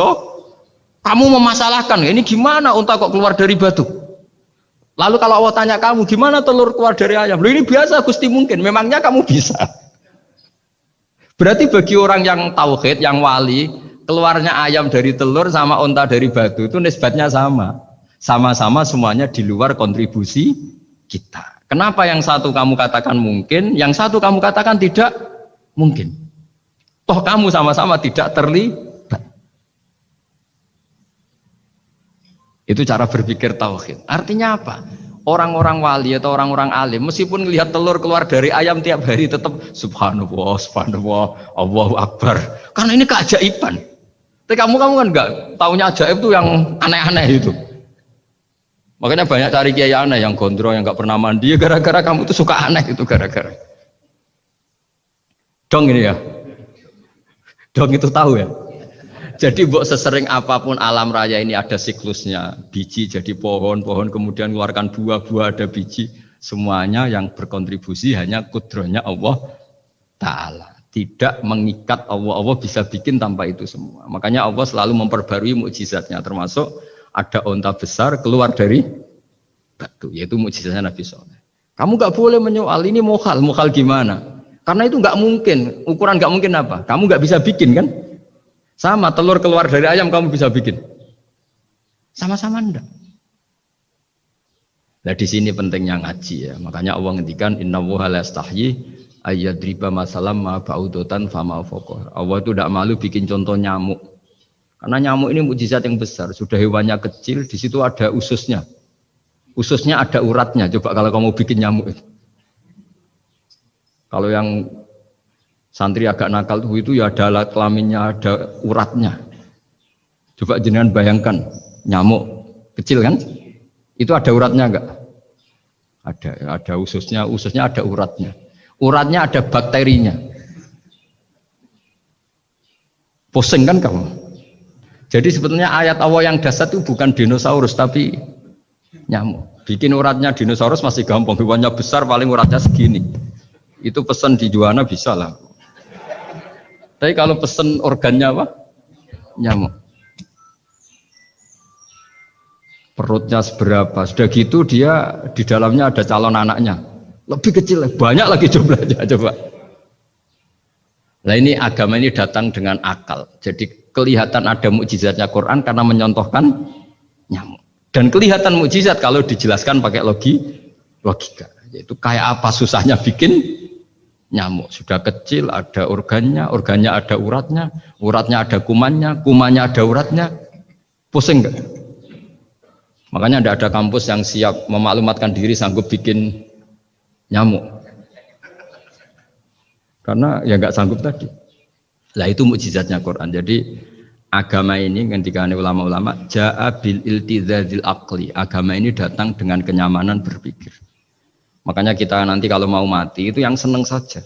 Kamu memasalahkan, ini gimana onta kok keluar dari batu? Lalu kalau Allah tanya kamu, gimana telur keluar dari ayam? Loh ini biasa Gusti mungkin, memangnya kamu bisa? Berarti bagi orang yang tauhid, yang wali, keluarnya ayam dari telur sama onta dari batu itu nisbatnya sama. Sama-sama semuanya di luar kontribusi kita. Kenapa yang satu kamu katakan mungkin, yang satu kamu katakan tidak mungkin? Toh kamu sama-sama tidak terlibat. Itu cara berpikir tauhid. Artinya apa? Orang-orang wali atau orang-orang alim meskipun melihat telur keluar dari ayam tiap hari tetap subhanallah, subhanallah, Allahu Akbar. Karena ini keajaiban. Tapi kamu kan enggak taunya ajaib itu yang aneh-aneh itu. Makanya banyak cari kiai aneh yang gondrong, yang enggak pernah mandi gara-gara kamu tuh suka aneh itu gara-gara. Dong ini ya. Dong itu tahu ya. Jadi buat sesering apapun alam raya ini ada siklusnya, biji jadi pohon, pohon kemudian keluarkan buah, buah ada biji, semuanya yang berkontribusi hanya kudrohnya Allah Ta'ala. Tidak mengikat Allah, Allah bisa bikin tanpa itu semua. Makanya Allah selalu memperbarui mukjizatnya, termasuk ada onta besar keluar dari batu, yaitu mukjizatnya Nabi Soleh. Kamu nggak boleh menyoal ini mukhal gimana? Karena itu nggak mungkin, ukuran nggak mungkin apa? Kamu nggak bisa bikin kan? Sama telur keluar dari ayam kamu bisa bikin. Sama-sama enggak. Nah di sini pentingnya ngaji ya. Makanya Allah ngendikan innallaha la yastahyi ayyadriba masalam ma ba'udatan fama fawqa. Allah itu tidak malu bikin contoh nyamuk. Karena nyamuk ini mukjizat yang besar. Sudah hewannya kecil, di situ ada ususnya. Ususnya ada uratnya. Coba kalau kamu bikin nyamuk. Kalau yang santri agak nakal itu ya ada alat kelaminnya, ada uratnya. Coba jenengan bayangkan nyamuk kecil kan? Itu ada uratnya enggak? Ada ususnya ada uratnya. Uratnya ada bakterinya. Pusing kan kamu? Jadi sebetulnya ayat Allah yang dasar itu bukan dinosaurus tapi nyamuk. Bikin uratnya dinosaurus masih gampang, hewannya besar paling uratnya segini. Itu pesan di Juwana bisa lah. Tapi kalau pesan organnya apa? Nyamuk. Perutnya seberapa, sudah gitu dia di dalamnya ada calon anaknya lebih kecil, banyak lagi jumlahnya. Coba nah ini agama ini datang dengan akal, jadi kelihatan ada mukjizatnya Quran karena menyontohkan nyamuk, dan kelihatan mukjizat kalau dijelaskan pakai logika, yaitu kayak apa susahnya bikin nyamuk, sudah kecil ada organnya ada uratnya ada kumannya ada uratnya, pusing enggak? Makanya tidak ada kampus yang siap memaklumatkan diri sanggup bikin nyamuk. Karena ya nggak sanggup tadi. Lah itu mukjizatnya Quran. Jadi agama ini ketika ulama-ulama ja'a bil iltizazil aqli. Agama ini datang dengan kenyamanan berpikir. Makanya kita nanti kalau mau mati itu yang seneng saja.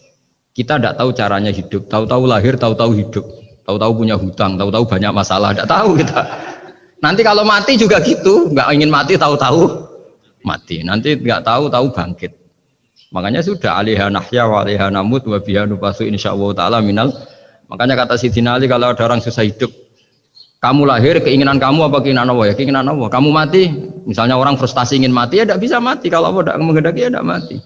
Kita tidak tahu caranya hidup, tahu-tahu lahir, tahu-tahu hidup, tahu-tahu punya hutang, tahu-tahu banyak masalah, tidak tahu kita. Nanti kalau mati juga gitu, nggak ingin mati tahu-tahu mati. Nanti nggak tahu-tahu bangkit. Makanya sudah alaiha nahya wa alaiha namut wa biha nubasu insyaallah taala minal. Makanya kata Sidina Ali kalau ada orang susah hidup, kamu lahir keinginan kamu apa keinginan Allah? Ya keinginan Allah. Kamu mati, misalnya orang frustasi ingin mati ya tidak bisa mati. Kalau Allah tidak menghendaki ya tidak mati.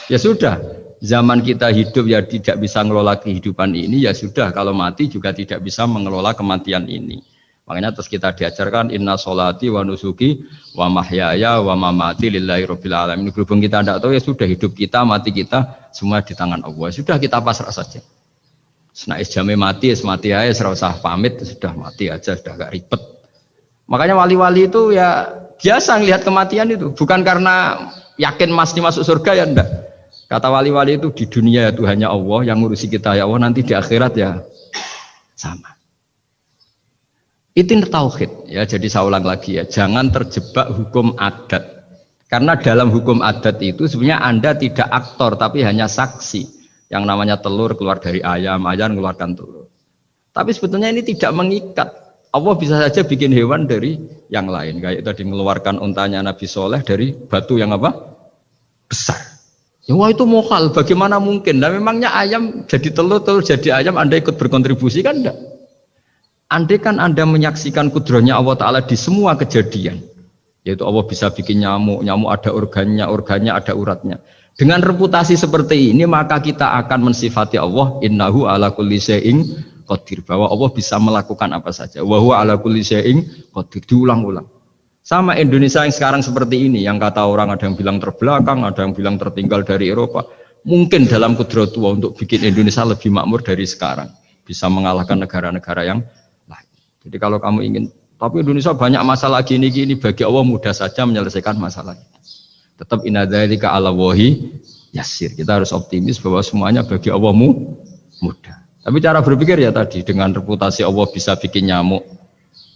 Ya sudah, zaman kita hidup ya tidak bisa mengelola kehidupan ini, ya sudah kalau mati juga tidak bisa mengelola kematian ini. Makanya terus kita diajarkan inna sholati wa nusuki wa mahyaya wa mamati lillahi rabbil alamin. Berhubung kita tidak tahu ya sudah, hidup kita, mati kita semua di tangan Allah. Sudah kita pasrah saja. Senais jamnya mati, mati aja, serasa pamit, sudah mati aja, sudah gak ribet. Makanya wali-wali itu ya biasa ngelihat kematian itu, bukan karena yakin pasti masuk surga ya enggak. Kata wali-wali itu di dunia ya Tuhannya Allah, yang ngurusi kita ya Allah, nanti di akhirat ya sama. Itu tauhid ya. Jadi saya ulang lagi ya, jangan terjebak hukum adat. Karena dalam hukum adat itu sebenarnya Anda tidak aktor tapi hanya saksi. Yang namanya telur keluar dari ayam mengeluarkan telur. Tapi sebetulnya ini tidak mengikat. Allah bisa saja bikin hewan dari yang lain. Kayak tadi mengeluarkan untanya Nabi Soleh dari batu yang apa? Besar. Ya wah itu mohal, bagaimana mungkin? Nah memangnya ayam jadi telur, telur jadi ayam, Anda ikut berkontribusi kan enggak? Andai kan Anda menyaksikan kudrahnya Allah Ta'ala di semua kejadian, yaitu Allah bisa bikin nyamuk, nyamuk ada organnya ada uratnya. Dengan reputasi seperti ini, maka kita akan mensifati Allah innahu ala kulli syai'in qadir, bahwa Allah bisa melakukan apa saja. Wa huwa ala kulli syai'in qadir, diulang-ulang. Sama Indonesia yang sekarang seperti ini, yang kata orang ada yang bilang terbelakang, ada yang bilang tertinggal dari Eropa. Mungkin dalam kudrat Allah untuk bikin Indonesia lebih makmur dari sekarang, bisa mengalahkan negara-negara yang jadi kalau kamu ingin, tapi Indonesia banyak masalah gini-gini, bagi Allah mudah saja menyelesaikan masalah. Tetap inna dzalika 'ala Allahi yasir. Kita harus optimis bahwa semuanya bagi Allah mudah. Tapi cara berpikir ya tadi, dengan reputasi Allah bisa bikin nyamuk.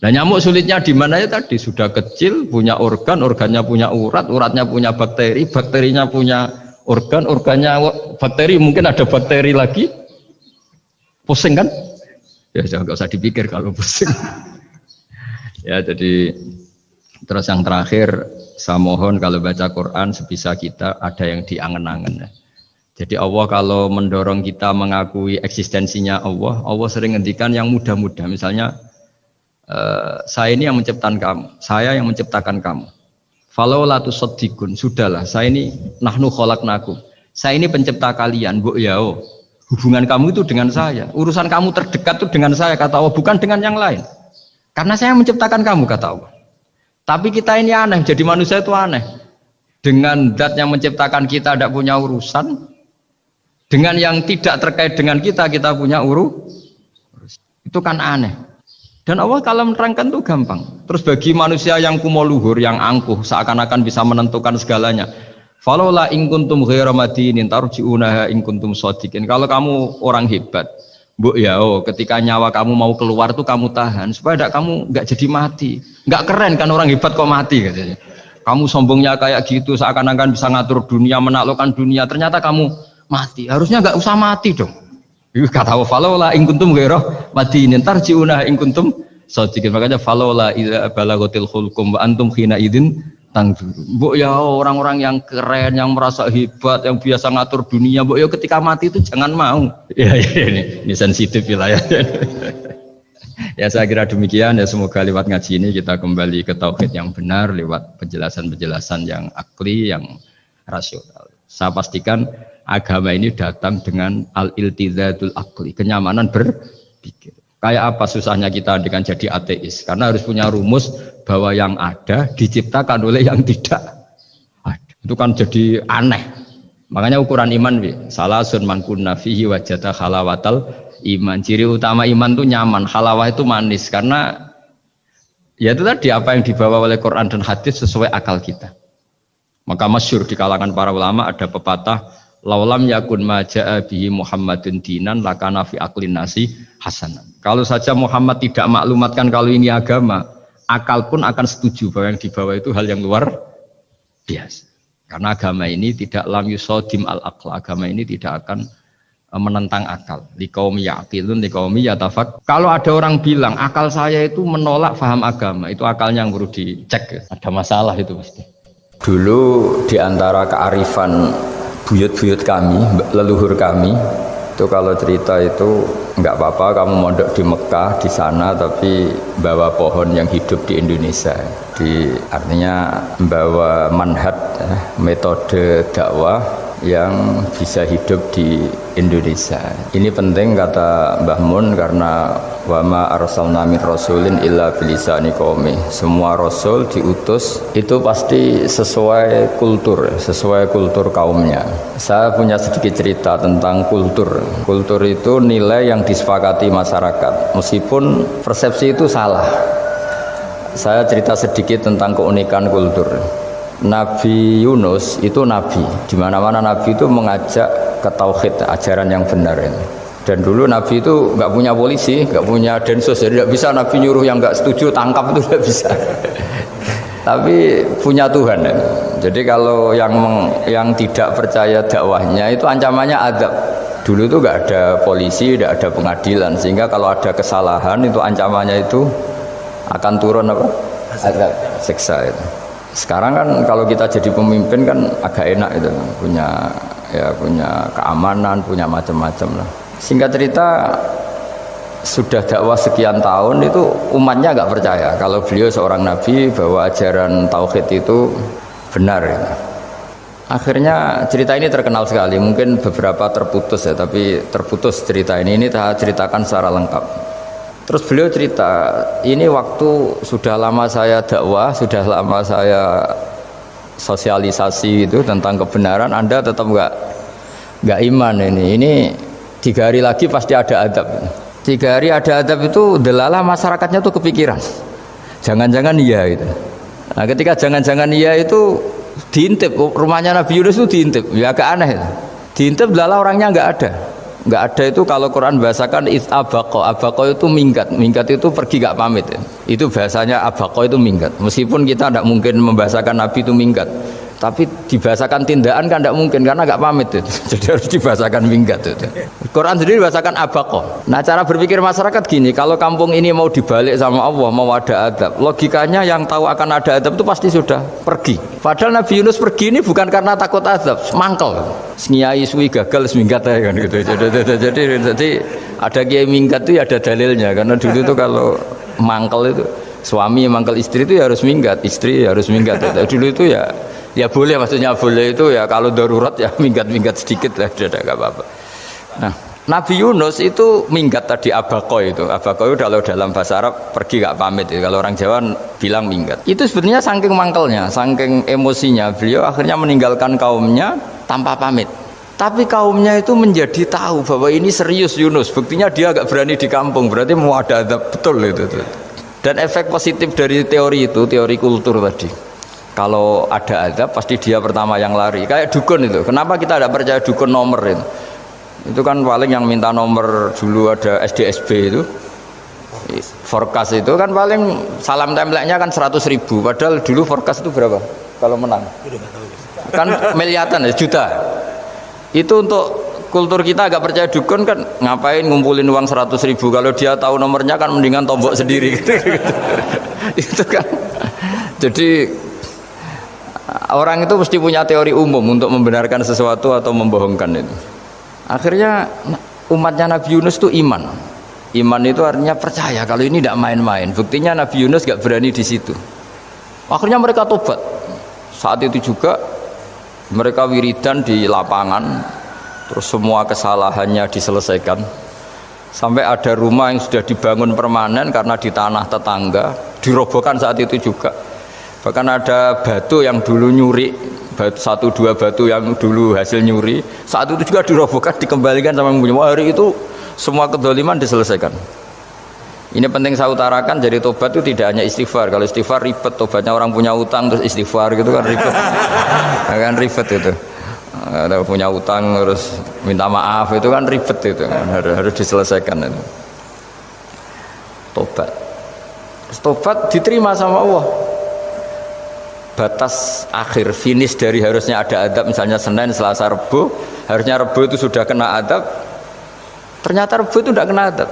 Nah nyamuk sulitnya di mana ya tadi, sudah kecil, punya organ, organnya punya urat, uratnya punya bakteri, bakterinya punya organ, organnya bakteri, mungkin ada bakteri lagi. Pusing kan? Ya jangan, nggak usah dipikir kalau pusing. Ya jadi terus yang terakhir saya mohon kalau baca Quran sebisa kita ada yang diangen-angen. Jadi Allah kalau mendorong kita mengakui eksistensinya Allah, Allah sering ngendikan yang mudah-mudah. Misalnya saya ini yang menciptakan kamu, saya yang menciptakan kamu. Falau la tusaddiqun, sudahlah saya ini nahnu khalaqnakum. Saya ini pencipta kalian, Bu yao. Hubungan kamu itu dengan saya, urusan kamu terdekat itu dengan saya, kata Allah, bukan dengan yang lain. Karena saya menciptakan kamu, kata Allah. Tapi kita ini aneh, jadi manusia itu aneh. Dengan zat yang menciptakan kita tidak punya urusan, dengan yang tidak terkait dengan kita punya itu kan aneh. Dan Allah kalau menerangkan itu gampang. Terus bagi manusia yang kumo luhur, yang angkuh, seakan-akan bisa menentukan segalanya, falaula in kuntum ghairu madinin tarji'unaha in kuntum shadiqin. Kalau kamu orang hebat, mbok ya, ketika nyawa kamu mau keluar tuh kamu tahan supaya kamu nggak jadi mati. Nggak keren kan orang hebat kok mati katanya. Kamu sombongnya kayak gitu, seakan-akan bisa ngatur dunia, menaklukkan dunia, ternyata kamu mati. Harusnya nggak usah mati dong. Kata Allah, falaula in kuntum ghairu madinin tarji'unaha in kuntum shadiqin. Makanya falaula idza balaghatil hulqum wa antum khina idzin tanzurun. Mbok ya orang-orang yang keren, yang merasa hebat, yang biasa ngatur dunia, mbok ya ketika mati itu jangan mau. Ya ini sensitif wilayah. Ya saya kira demikian ya, semoga lewat ngaji ini kita kembali ke tauhid yang benar lewat penjelasan-penjelasan yang akli, yang rasional. Saya pastikan agama ini datang dengan al-iltizadul akli, kenyamanan berpikir. Kayak apa susahnya kita dengan jadi ateis? Karena harus punya rumus bahwa yang ada diciptakan oleh yang tidak ada. Itu kan jadi aneh. Makanya ukuran iman salasun man kunna fihi wajada halawatal iman. Ciri utama iman itu nyaman, halawah itu manis, karena ya itu tadi apa yang dibawa oleh Quran dan hadis sesuai akal kita. Maka masyhur di kalangan para ulama ada pepatah, laulam yakun ma jaa bihi Muhammadun dinan lakana fi aqlin nasi hasanan. Kalau saja Muhammad tidak maklumatkan kalau ini agama, akal pun akan setuju bahwa yang dibawa itu hal yang luar biasa. Karena agama ini tidak lam yusodim al-aql, agama ini tidak akan menentang akal. Liqaumi yaqilun liqaumi yatafak. Kalau ada orang bilang akal saya itu menolak faham agama, itu akalnya yang perlu dicek. Ada masalah itu pasti. Dulu di antara kearifan buyut-buyut kami, leluhur kami, itu kalau cerita itu enggak apa-apa kamu mondok di Mekah di sana tapi bawa pohon yang hidup di Indonesia. Artinya membawa manhaj, metode dakwah yang bisa hidup di Indonesia. Ini penting kata Mbah Mun, karena wama arsalna min rasulin illa bilisani qaumi. Semua rasul diutus itu pasti sesuai kultur kaumnya. Saya punya sedikit cerita tentang kultur. Kultur itu nilai yang disepakati masyarakat, meskipun persepsi itu salah. Saya cerita sedikit tentang keunikan kultur. Nabi Yunus itu nabi, di mana-mana nabi itu mengajak ke tauhid, ajaran yang benar. Dan dulu nabi itu nggak punya polisi, nggak punya densus, jadi tidak bisa nabi nyuruh yang nggak setuju tangkap, itu tidak bisa. Tapi punya Tuhan. Jadi kalau yang tidak percaya dakwahnya itu ancamannya azab. Dulu itu nggak ada polisi, tidak ada pengadilan, sehingga kalau ada kesalahan itu ancamannya itu akan turun apa? Azab, siksa itu. Sekarang kan kalau kita jadi pemimpin kan agak enak itu, punya keamanan, punya macam-macam lah. Singkat cerita, sudah dakwah sekian tahun itu umatnya nggak percaya kalau beliau seorang nabi, bahwa ajaran tauhid itu benar. Akhirnya cerita ini terkenal sekali, mungkin beberapa terputus ya, tapi terputus cerita ini saya ceritakan secara lengkap. Terus beliau cerita, ini waktu sudah lama saya dakwah, sudah lama saya sosialisasi itu tentang kebenaran, Anda tetap nggak iman ini. Ini 3 hari lagi pasti ada adab. 3 hari ada adab itu delalah masyarakatnya tuh kepikiran. Jangan-jangan iya itu. Nah ketika jangan-jangan iya itu diintip, rumahnya Nabi Yunus itu diintip, ya agak aneh. Diintip delalah orangnya nggak ada. Nggak ada itu kalau Quran bahasakan abaqo itu minggat itu pergi nggak pamit ya. Itu bahasanya abaqo itu minggat, meskipun kita tidak mungkin membahasakan Nabi itu minggat, tapi dibahasakan tindakan kan tidak mungkin karena nggak pamit itu. Jadi harus dibahasakan minggat itu. Quran sendiri bahasakan abaqo. Nah cara berpikir masyarakat gini, kalau kampung ini mau dibalik sama Allah, mau ada adab, logikanya yang tahu akan ada adab itu pasti sudah pergi. Padahal Nabi Yunus pergi ini bukan karena takut azab, mangkel. Kiai suwi gagal seminggat ya kan gitu. Jadi ada kiai minggat itu ya ada dalilnya, karena dulu itu kalau mangkel itu suami mangkel istri itu ya harus minggat, istri harus minggat. Dulu itu ya boleh, maksudnya boleh itu ya kalau darurat ya minggat sedikit lah, tidak apa-apa. Nah Nabi Yunus itu minggat tadi abaqo itu. Abaqo itu kalau dalam bahasa Arab pergi gak pamit ya. Kalau orang Jawa bilang minggat. Itu sebenarnya saking mangkelnya, saking emosinya beliau akhirnya meninggalkan kaumnya tanpa pamit. Tapi kaumnya itu menjadi tahu bahwa ini serius Yunus. Buktinya dia agak berani di kampung. Berarti mau ada azab betul itu. Dan efek positif dari teori itu, teori kultur tadi. Kalau ada azab pasti dia pertama yang lari. Kayak dukun itu. Kenapa kita tidak percaya dukun nomor itu? Itu kan paling yang minta nomor dulu ada SDSB itu forecast itu kan paling salam template-nya kan 100.000 padahal dulu forecast itu berapa kalau menang kan miliaran ya juta itu untuk kultur kita agak percaya dukun kan ngapain ngumpulin uang 100.000 kalau dia tahu nomornya kan mendingan tombok sendiri gitu. Itu kan jadi orang itu mesti punya teori umum untuk membenarkan sesuatu atau membohongkan itu. Akhirnya umatnya Nabi Yunus itu iman. Iman itu artinya percaya kalau ini tidak main-main. Buktinya Nabi Yunus gak berani di situ. Akhirnya mereka tobat. Saat itu juga mereka wiridan di lapangan. Terus semua kesalahannya diselesaikan. Sampai ada rumah yang sudah dibangun permanen karena di tanah tetangga dirobohkan saat itu juga. Bahkan ada batu yang dulu nyuri, satu dua batu yang dulu hasil nyuri, saat itu juga dirobohkan, dikembalikan sama yang punya. Hari itu semua kedoliman diselesaikan. Ini penting saya utarakan, jadi tobat itu tidak hanya istighfar. Kalau istighfar ribet, tobatnya orang punya utang terus istighfar gitu kan ribet. Kan ribet itu. Ada punya utang terus minta maaf itu kan ribet itu kan. Harus diselesaikan itu. Tobat. Tobat diterima sama Allah. Batas akhir finish dari harusnya ada adab misalnya Senin, Selasa, Rebu, harusnya Rebu itu sudah kena adab, ternyata Rebu itu tidak kena adab.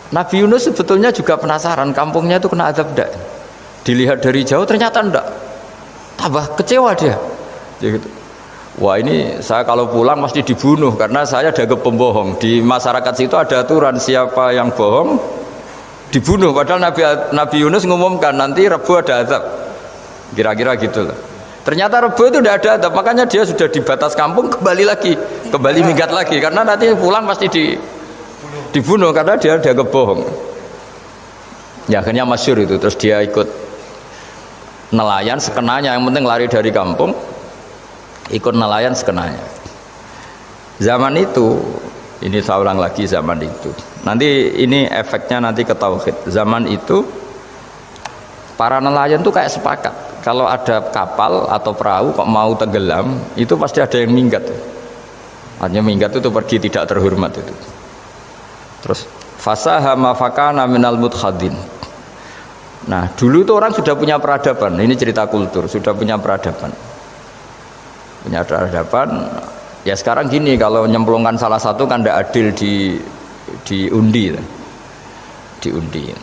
Nabi Yunus sebetulnya juga penasaran kampungnya itu kena adab tidak, dilihat dari jauh ternyata tidak, tambah kecewa dia gitu. Wah ini saya kalau pulang pasti dibunuh karena saya dianggap pembohong. Di masyarakat situ ada aturan siapa yang bohong dibunuh, padahal Nabi Yunus ngumumkan nanti Rebu ada azab, kira-kira gitu lah. Ternyata Rebu itu tidak ada azab, makanya dia sudah di batas kampung kembali minggat lagi karena nanti pulang pasti dibunuh karena dia dianggap bohong. Ya akhirnya masyhur itu, terus dia ikut nelayan sekenanya, yang penting lari dari kampung, ikut nelayan sekenanya. Zaman itu, ini saya ulang lagi zaman itu. Nanti ini efeknya nanti ke tauhid. Zaman itu para nelayan tuh kayak sepakat. Kalau ada kapal atau perahu kok mau tenggelam, itu pasti ada yang minggat. Artinya minggat itu pergi tidak terhormat itu. Terus fasahama fakana minal mudkhadin. Nah, dulu itu orang sudah punya peradaban. Ini cerita kultur, sudah punya peradaban. Punya peradaban. Ya sekarang gini, kalau nyemplungkan salah satu kan tidak adil diundi.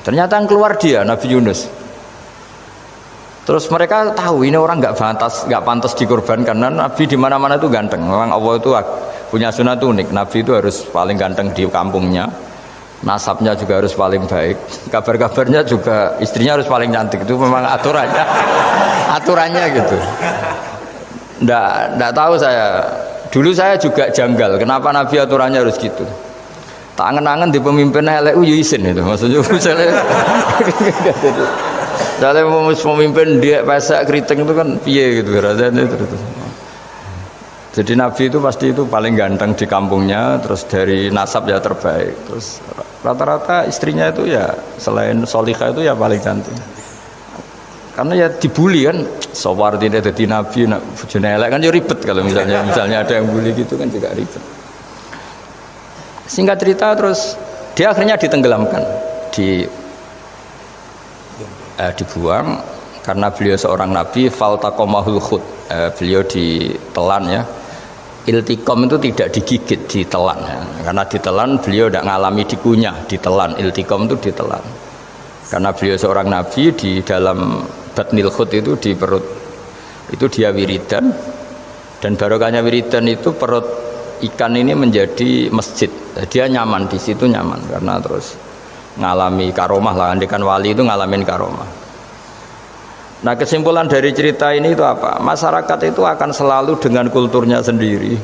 Ternyata yang keluar dia Nabi Yunus. Terus mereka tahu ini orang nggak pantas dikorbankan karena Nabi di mana-mana itu ganteng. Memang Allah itu punya sunat unik. Nabi itu harus paling ganteng di kampungnya. Nasabnya juga harus paling baik. Kabar-kabarnya juga istrinya harus paling cantik. Itu memang aturannya gitu. Nggak tahu saya. Dulu saya juga janggal, kenapa Nabi aturannya harus gitu. Tak angen-angen di pemimpin elek isin itu, maksudnya misalnya pemimpin dia pesek keriting itu kan piye gitu rasanya itu. Jadi Nabi itu pasti itu paling ganteng di kampungnya, terus dari nasab ya terbaik, terus rata-rata istrinya itu ya selain solihah itu ya paling cantik. Karena ya dibully kan, sawar tidak jadi Nabi, bujune elek kan ya ribet kalau misalnya ada yang bully gitu kan juga ribet. Singkat cerita terus dia akhirnya ditenggelamkan, dibuang karena beliau seorang nabi. Faltaqamahul khut, beliau ditelan ya. Iltiqam itu tidak digigit, ditelan ya. Karena ditelan beliau tidak ngalami dikunyah, ditelan. Iltiqam itu ditelan. Karena beliau seorang nabi, di dalam batnil khut itu di perut itu dia wiridan, dan barokahnya wiridan itu perut ikan ini menjadi masjid. Dia nyaman di situ, nyaman karena terus ngalami karomah lah. Andikan wali itu ngalamin karomah. Nah kesimpulan dari cerita ini itu apa? Masyarakat itu akan selalu dengan kulturnya sendiri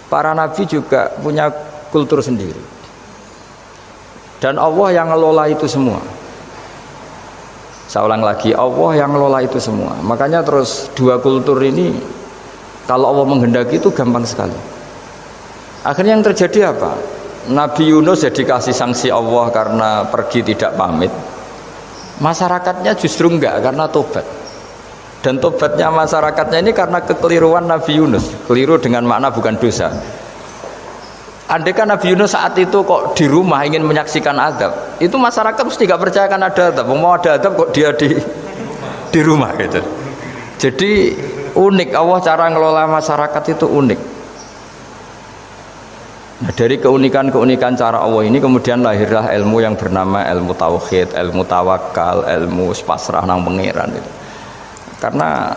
Para nabi juga punya kultur sendiri. Dan Allah yang ngelola itu semua. Saya ulang lagi, Allah yang ngelola itu semua. Makanya terus dua kultur ini kalau Allah menghendaki itu gampang sekali. Akhirnya yang terjadi apa? Nabi Yunus jadi kasih sanksi Allah karena pergi tidak pamit. Masyarakatnya justru enggak karena tobat. Dan tobatnya masyarakatnya ini karena kekeliruan Nabi Yunus. Keliru dengan makna bukan dosa. Andai kan Nabi Yunus saat itu kok di rumah ingin menyaksikan adab, itu masyarakat mesti gak percaya kan ada adab. Mau ada adab kok dia di rumah gitu. Jadi unik, Allah cara ngelola masyarakat itu unik. Nah, dari keunikan-keunikan cara Allah ini kemudian lahirlah ilmu yang bernama ilmu tauhid, ilmu tawakal, ilmu pasrah nang pangeran itu. Karena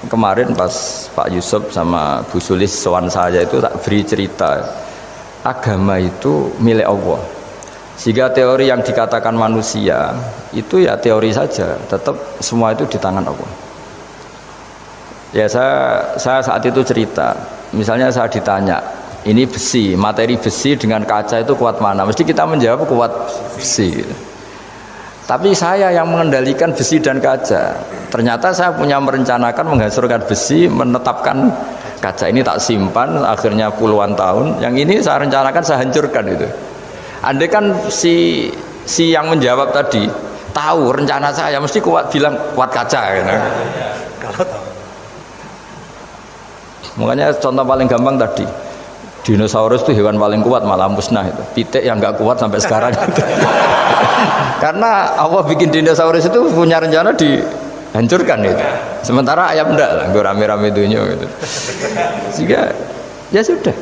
kemarin pas Pak Yusuf sama Bu Sulis sowan saya itu tak beri cerita, agama itu milik Allah. Sehingga teori yang dikatakan manusia itu ya teori saja, tetap semua itu di tangan Allah. Ya saya saat itu cerita, misalnya saya ditanya, ini besi, materi besi dengan kaca itu kuat mana? Mesti kita menjawab kuat besi. Tapi saya yang mengendalikan besi dan kaca. Ternyata saya punya merencanakan menghancurkan besi, menetapkan kaca ini tak simpan, akhirnya puluhan tahun. Yang ini saya rencanakan saya hancurkan itu. Andai kan si yang menjawab tadi tahu rencana saya, mesti kuat bilang kuat kaca. Gitu. Kalau tahu. Makanya contoh paling gampang tadi. Dinosaurus itu hewan paling kuat malah musnah itu. Pitik yang nggak kuat sampai sekarang itu. Karena Allah bikin dinosaurus itu punya rencana dihancurkan itu. Sementara ayam enggak lah, gue rame-rame dunia gitu. Sehingga ya sudah.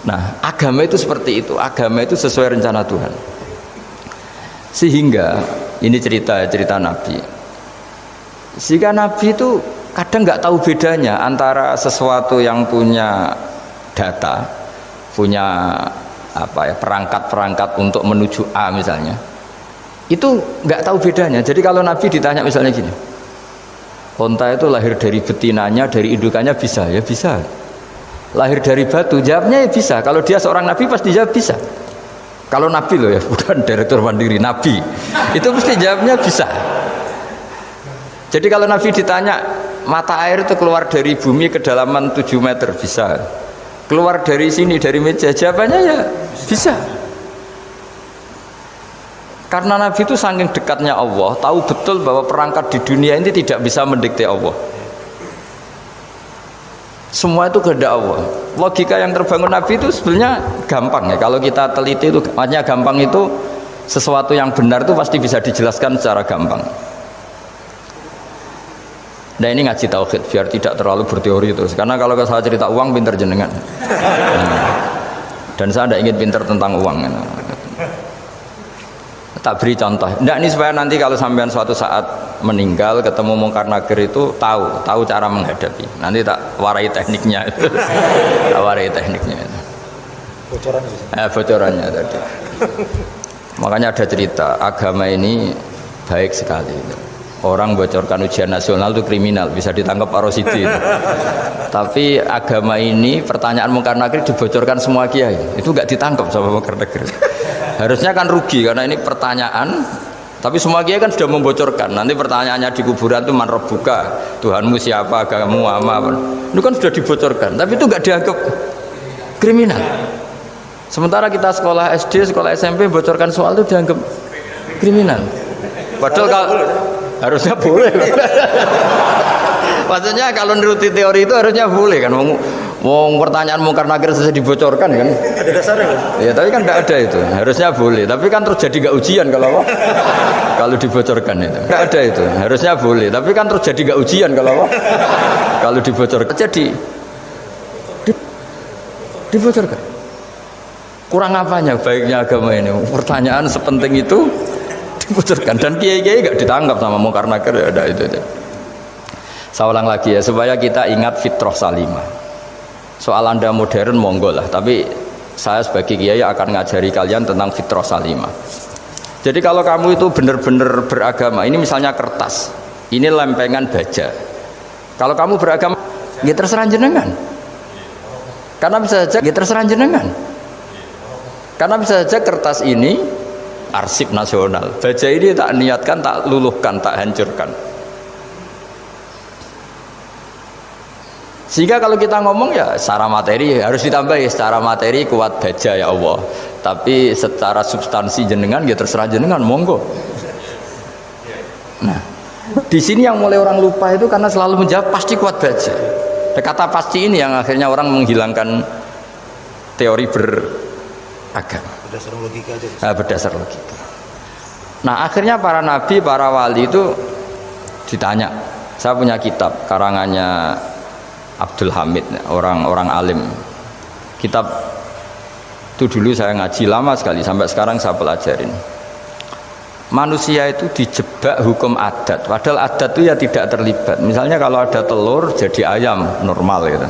Nah, agama itu seperti itu. Agama itu sesuai rencana Tuhan. Sehingga ini cerita Nabi. Sehingga Nabi itu kadang nggak tahu bedanya antara sesuatu yang punya data, punya perangkat-perangkat untuk menuju A misalnya, itu nggak tahu bedanya. Jadi kalau Nabi ditanya misalnya gini, onta itu lahir dari betinanya, dari indukannya bisa? Ya bisa. Lahir dari batu, jawabnya ya bisa. Kalau dia seorang Nabi pasti jawab bisa. Kalau Nabi loh ya, bukan direktur mandiri, Nabi, itu pasti jawabnya bisa. Jadi kalau Nabi ditanya, mata air itu keluar dari bumi kedalaman 7 meter, bisa. Keluar dari sini, dari meja, jawabannya ya bisa. Karena Nabi itu saking dekatnya Allah, tahu betul bahwa perangkat di dunia ini tidak bisa mendikte Allah. Semua itu kehendak Allah. Logika yang terbangun Nabi itu sebenarnya gampang ya. Kalau kita teliti itu, makanya gampang itu sesuatu yang benar itu pasti bisa dijelaskan secara gampang. Nah ini ngaji tauhid biar tidak terlalu berteori terus. Karena kalau saya cerita uang pinter jenengan. Dan saya tidak ingin pinter tentang uang. Tak beri contoh. Nah ini supaya nanti kalau sampean suatu saat meninggal ketemu Mungkar Nakir itu tahu cara menghadapi. Nanti tak warai tekniknya. Tak warai tekniknya. Bocorannya. Bocorannya tadi. Makanya ada cerita agama ini baik sekali. Orang bocorkan ujian nasional itu kriminal, bisa ditangkap Pak Rosidi. Tapi agama ini pertanyaan Mungkar Nakir dibocorkan semua kiai, itu nggak ditangkap sama Mungkar Nakir. Harusnya kan rugi karena ini pertanyaan, tapi semua kiai kan sudah membocorkan. Nanti pertanyaannya di kuburan itu man rabbuka, Tuhanmu siapa, agamamu apa? Itu kan sudah dibocorkan, tapi itu nggak dianggap kriminal. Sementara kita sekolah SD, sekolah SMP bocorkan soal itu dianggap kriminal. Padahal kalau harusnya boleh. Maksudnya kalau menuruti teori itu harusnya boleh kan. Mau pertanyaan Mungkar Nakir selesai dibocorkan kan. Ada dasarnya kan? Ya tapi kan tidak ada itu. Harusnya boleh. Tapi kan terus jadi nggak ujian kalau dibocorkan itu. Tidak ada itu. Harusnya boleh. Tapi kan terus jadi nggak ujian kalau dibocorkan. Jadi dibocorkan. Kurang apanya baiknya agama ini? Pertanyaan sepenting itu dibocorkan dan kiai-kiai gak ditangkap sama Mungkar Nakir ya ada itu. Saya ulang lagi ya supaya kita ingat fitrah salimah. Soal Anda modern monggo lah, tapi saya sebagai kiai akan ngajari kalian tentang fitrah salimah. Jadi kalau kamu itu benar-benar beragama, ini misalnya kertas, ini lempengan baja. Kalau kamu beragama, ya terserah jenengan. Karena bisa saja ya terserah jenengan. Karena bisa saja kertas ini arsip nasional. Baja ini tak niatkan, tak luluhkan, tak hancurkan. Sehingga kalau kita ngomong ya secara materi harus ditambahi, secara materi kuat baja ya Allah. Tapi secara substansi jenengan ya terserah jenengan, monggo. Nah, di sini yang mulai orang lupa itu karena selalu menjawab pasti kuat baja. Kata pasti ini yang akhirnya orang menghilangkan teori beragama. Berdasar logika aja. Berdasar logika. Nah, akhirnya para nabi, para wali itu ditanya. Saya punya kitab karangannya Abdul Hamid, orang alim. Kitab itu dulu saya ngaji lama sekali, sampai sekarang saya pelajarin. Manusia itu dijebak hukum adat, padahal adat itu ya tidak terlibat. Misalnya kalau ada telur jadi ayam normal gitu.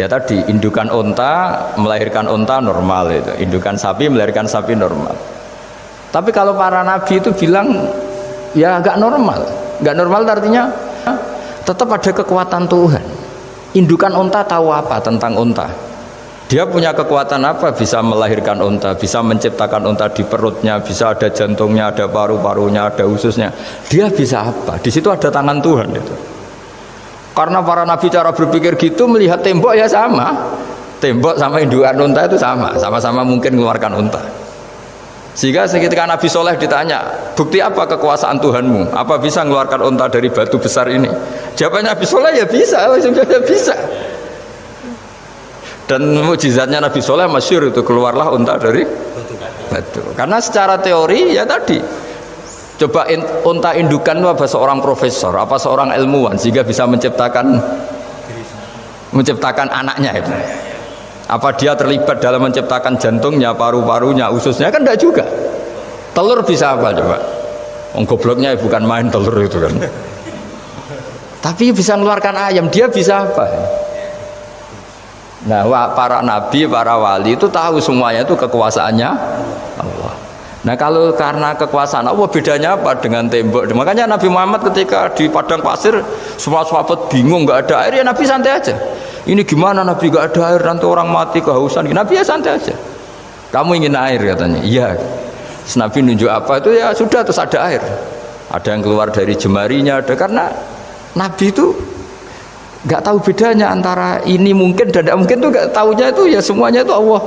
Ya tadi indukan unta melahirkan unta normal itu, indukan sapi melahirkan sapi normal. Tapi kalau para nabi itu bilang ya agak normal. Enggak normal artinya tetap ada kekuatan Tuhan. Indukan unta tahu apa tentang unta? Dia punya kekuatan apa? Bisa melahirkan unta, bisa menciptakan unta di perutnya, bisa ada jantungnya, ada paru-parunya, ada ususnya. Dia bisa apa? Di situ ada tangan Tuhan itu. Karena para nabi cara berpikir gitu, melihat tembok ya sama. Tembok sama indukan unta itu sama-sama mungkin mengeluarkan unta. Sehingga ketika Nabi Soleh ditanya, bukti apa kekuasaan Tuhanmu? Apa bisa mengeluarkan unta dari batu besar ini? Jawabannya Nabi Soleh ya bisa, ya bisa. Dan mukjizatnya Nabi Soleh masyhur itu, keluarlah unta dari batu. Karena secara teori ya tadi, coba unta indukan itu apa seorang profesor, apa seorang ilmuwan sehingga bisa menciptakan anaknya itu. Apa dia terlibat dalam menciptakan jantungnya, paru-parunya, ususnya? Kan enggak juga. Telur bisa apa coba? Gobloknya bukan main telur itu kan. Tapi bisa mengeluarkan ayam, dia bisa apa? Nah, para nabi, para wali itu tahu semuanya itu kekuasaannya Allah. Nah, kalau karena kekuasaan Allah, bedanya apa dengan tembok? Makanya Nabi Muhammad ketika di padang pasir semua sahabat bingung, nggak ada air, ya Nabi santai aja. Ini gimana Nabi gak ada air, nanti orang mati kehausan. Nabi ya santai aja. Kamu ingin air katanya. Iya. Nabi nunjuk apa itu ya sudah, terus ada air. Ada yang keluar dari jemarinya, ada. Karena Nabi itu gak tahu bedanya antara ini mungkin dan tidak mungkin tuh gak tahunya itu ya semuanya itu Allah.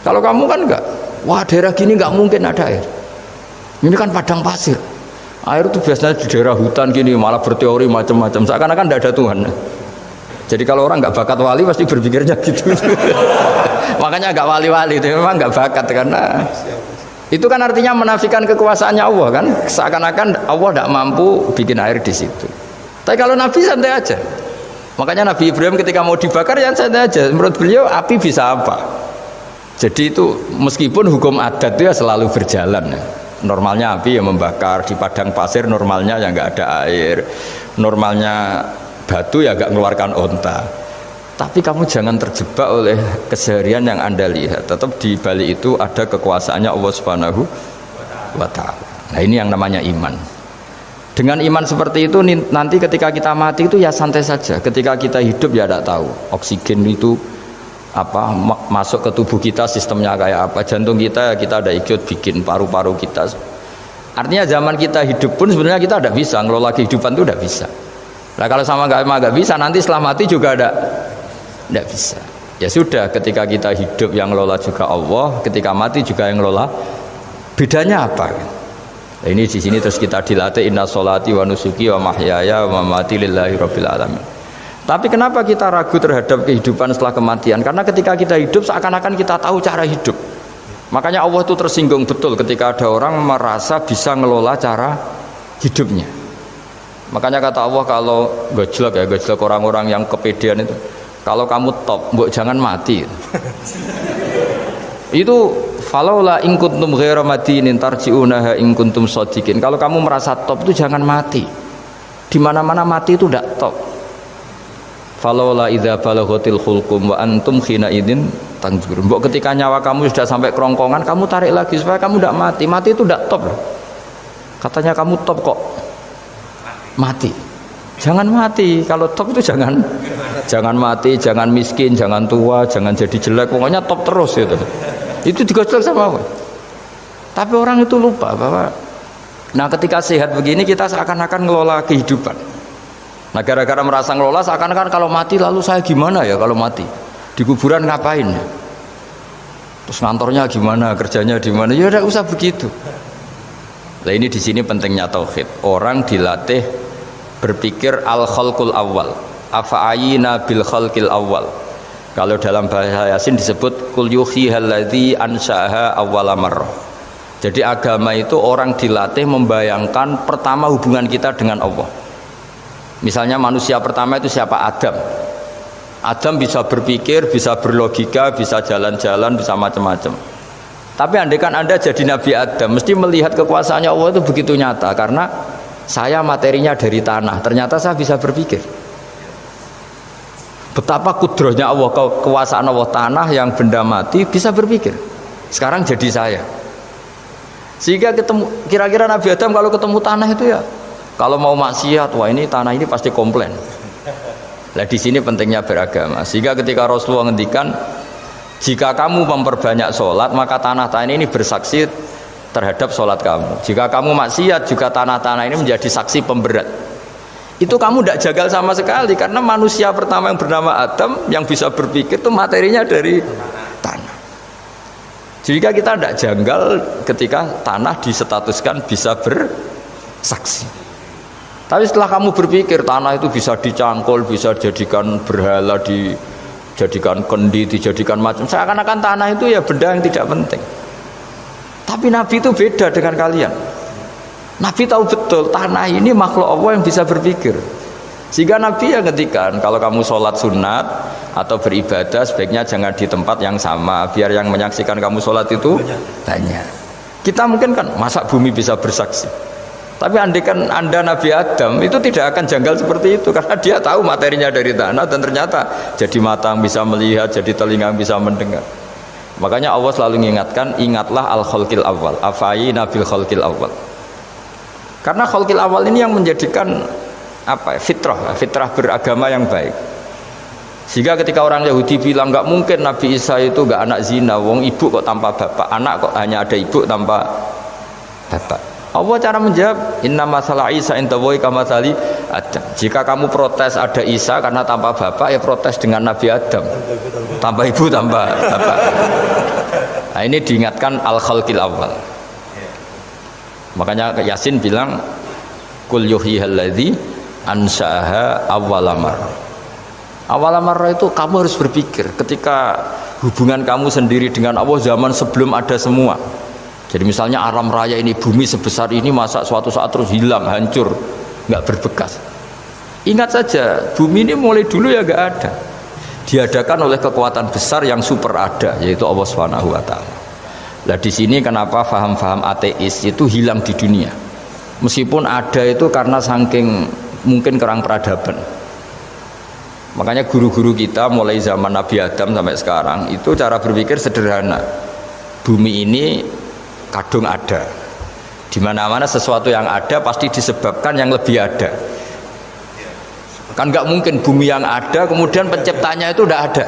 Kalau kamu kan gak, wah daerah gini gak mungkin ada air. Ini kan padang pasir. Air itu biasanya di daerah hutan gini malah berteori macam-macam. Seakan-akan tidak ada Tuhan. Jadi kalau orang nggak bakat wali pasti berpikirnya gitu. Makanya nggak wali-wali itu memang nggak bakat, karena itu kan artinya menafikan kekuasaannya Allah kan. Seakan-akan Allah tidak mampu bikin air di situ. Tapi kalau Nabi santai aja. Makanya Nabi Ibrahim ketika mau dibakar ya santai aja. Menurut beliau api bisa apa? Jadi itu meskipun hukum adat itu ya selalu berjalan. Normalnya api yang membakar di padang pasir, normalnya ya nggak ada air. Normalnya batu ya gak mengeluarkan unta. Tapi kamu jangan terjebak oleh keseharian yang Anda lihat. Tetap di balik itu ada kekuasaannya Allah Subhanahu wa ta'ala. Nah, ini yang namanya iman. Dengan iman seperti itu nanti ketika kita mati itu ya santai saja. Ketika kita hidup ya tidak tahu oksigen itu apa masuk ke tubuh kita, sistemnya kayak apa. Jantung kita ada ikut bikin, paru-paru kita. Artinya zaman kita hidup pun sebenarnya kita tidak bisa ngelola kehidupan itu, tidak bisa. Nah kalau sama nggak bisa, nanti setelah mati juga tidak bisa. Ya sudah, ketika kita hidup yang ngelola juga Allah, ketika mati juga yang ngelola. Bedanya apa? Nah, ini di sini terus kita dilatih, inna sholati wa nusuki wa mahyaya wa mamati lillahi rabbil alamin. Tapi kenapa kita ragu terhadap kehidupan setelah kematian? Karena ketika kita hidup seakan-akan kita tahu cara hidup. Makanya Allah itu tersinggung betul ketika ada orang merasa bisa ngelola cara hidupnya. Makanya kata Allah, kalau gojlok orang-orang yang kepedean itu, kalau kamu top, mbok jangan mati. Itu falaula in kuntum ghaira madinin tarji'unaha in kuntum shadiqin. Kalau kamu merasa top itu jangan mati. Di mana-mana mati itu tidak top. Falaula idza balaghatil khulqum wa antum khina idzin tanzurun. Mbok ketika nyawa kamu sudah sampai kerongkongan, kamu tarik lagi supaya kamu tidak mati. Mati itu tidak top. Katanya kamu top kok mati. Jangan mati. Kalau top itu jangan mati, jangan miskin, jangan tua, jangan jadi jelek. Pokoknya top terus gitu. Itu digosok sama Allah. Tapi orang itu lupa bahwa nah ketika sehat begini kita seakan-akan ngelola kehidupan. Nah gara-gara merasa ngelola seakan-akan kalau mati lalu saya gimana ya kalau mati? Di kuburan ngapain ya? Terus kantornya gimana, kerjanya di mana? Ya udah usah begitu. Nah ini di sini pentingnya tauhid. Orang dilatih berpikir al-khalqul awal. Afa'ayina bil khalqil awal. Kalau dalam bahasa Yasin disebut kul yuhyihal ladzi ansha'aha awwala marrah. Jadi agama itu orang dilatih membayangkan pertama hubungan kita dengan Allah. Misalnya manusia pertama itu siapa? Adam. Adam bisa berpikir, bisa berlogika, bisa jalan-jalan, bisa macam-macam. Tapi andaikan Anda jadi Nabi Adam, mesti melihat kekuasaannya Allah itu begitu nyata. Karena saya materinya dari tanah, ternyata saya bisa berpikir. Betapa kudrohnya Allah, kekuasaan Allah, tanah yang benda mati bisa berpikir. Sekarang jadi saya. Sehingga ketemu, kira-kira Nabi Adam kalau ketemu tanah itu ya, kalau mau maksiat, wah ini tanah ini pasti komplain. Nah di sini pentingnya beragama. Sehingga ketika Rasulullah ngendikan, jika kamu memperbanyak sholat, maka tanah-tanah ini bersaksi terhadap sholat kamu. Jika kamu maksiat, juga tanah-tanah ini menjadi saksi pemberat. Itu kamu tidak jagal sama sekali, karena manusia pertama yang bernama Adam yang bisa berpikir itu materinya dari tanah. Jika kita tidak janggal ketika tanah disetatuskan bisa bersaksi. Tapi setelah kamu berpikir tanah itu bisa dicangkul, bisa dijadikan berhala, dijadikan kendi, dijadikan macam, seakan-akan tanah itu ya benda yang tidak penting. Tapi Nabi itu beda dengan kalian. Nabi tahu betul tanah ini makhluk Allah yang bisa berpikir. Sehingga Nabi yang ngetikan, kalau kamu sholat sunat atau beribadah sebaiknya jangan di tempat yang sama, biar yang menyaksikan kamu sholat itu banyak. Kita mungkin kan masa bumi bisa bersaksi, tapi andaikan Anda Nabi Adam itu tidak akan janggal seperti itu, karena dia tahu materinya dari tanah dan ternyata jadi mata yang bisa melihat, jadi telinga yang bisa mendengar. Makanya Allah selalu mengingatkan, ingatlah al-khalqil awal, afayina bil khalqil awal. Karena khalqil awal ini yang menjadikan apa? Fitrah beragama yang baik. Sehingga ketika orang Yahudi bilang nggak mungkin Nabi Isa itu nggak anak zina, wong ibu kok tanpa bapak, anak kok hanya ada ibu tanpa bapak. Allah cara menjawab, inna masalah Isa intawoy kamasali Adam. Jika kamu protes ada Isa karena tanpa bapak, ya protes dengan Nabi Adam, tanpa ibu tanpa bapak. Nah ini diingatkan al-khalqil awal. Makanya Yasin bilang kul yuhyihal ladzi ansha'aha awwala marrah. Awwala marrah itu kamu harus berpikir ketika hubungan kamu sendiri dengan Allah zaman sebelum ada semua. Jadi misalnya alam raya ini, bumi sebesar ini, masa suatu saat terus hilang, hancur, nggak berbekas. Ingat saja, bumi ini mulai dulu ya nggak ada. Diadakan oleh kekuatan besar yang super ada, yaitu Allah Subhanahu wa Ta'ala. Nah di sini kenapa faham-faham ateis itu hilang di dunia. Meskipun ada itu karena saking mungkin kurang peradaban. Makanya guru-guru kita mulai zaman Nabi Adam sampai sekarang itu cara berpikir sederhana. Bumi ini kadung ada. Di mana-mana sesuatu yang ada pasti disebabkan yang lebih ada. Kan nggak mungkin bumi yang ada kemudian penciptanya itu udah ada.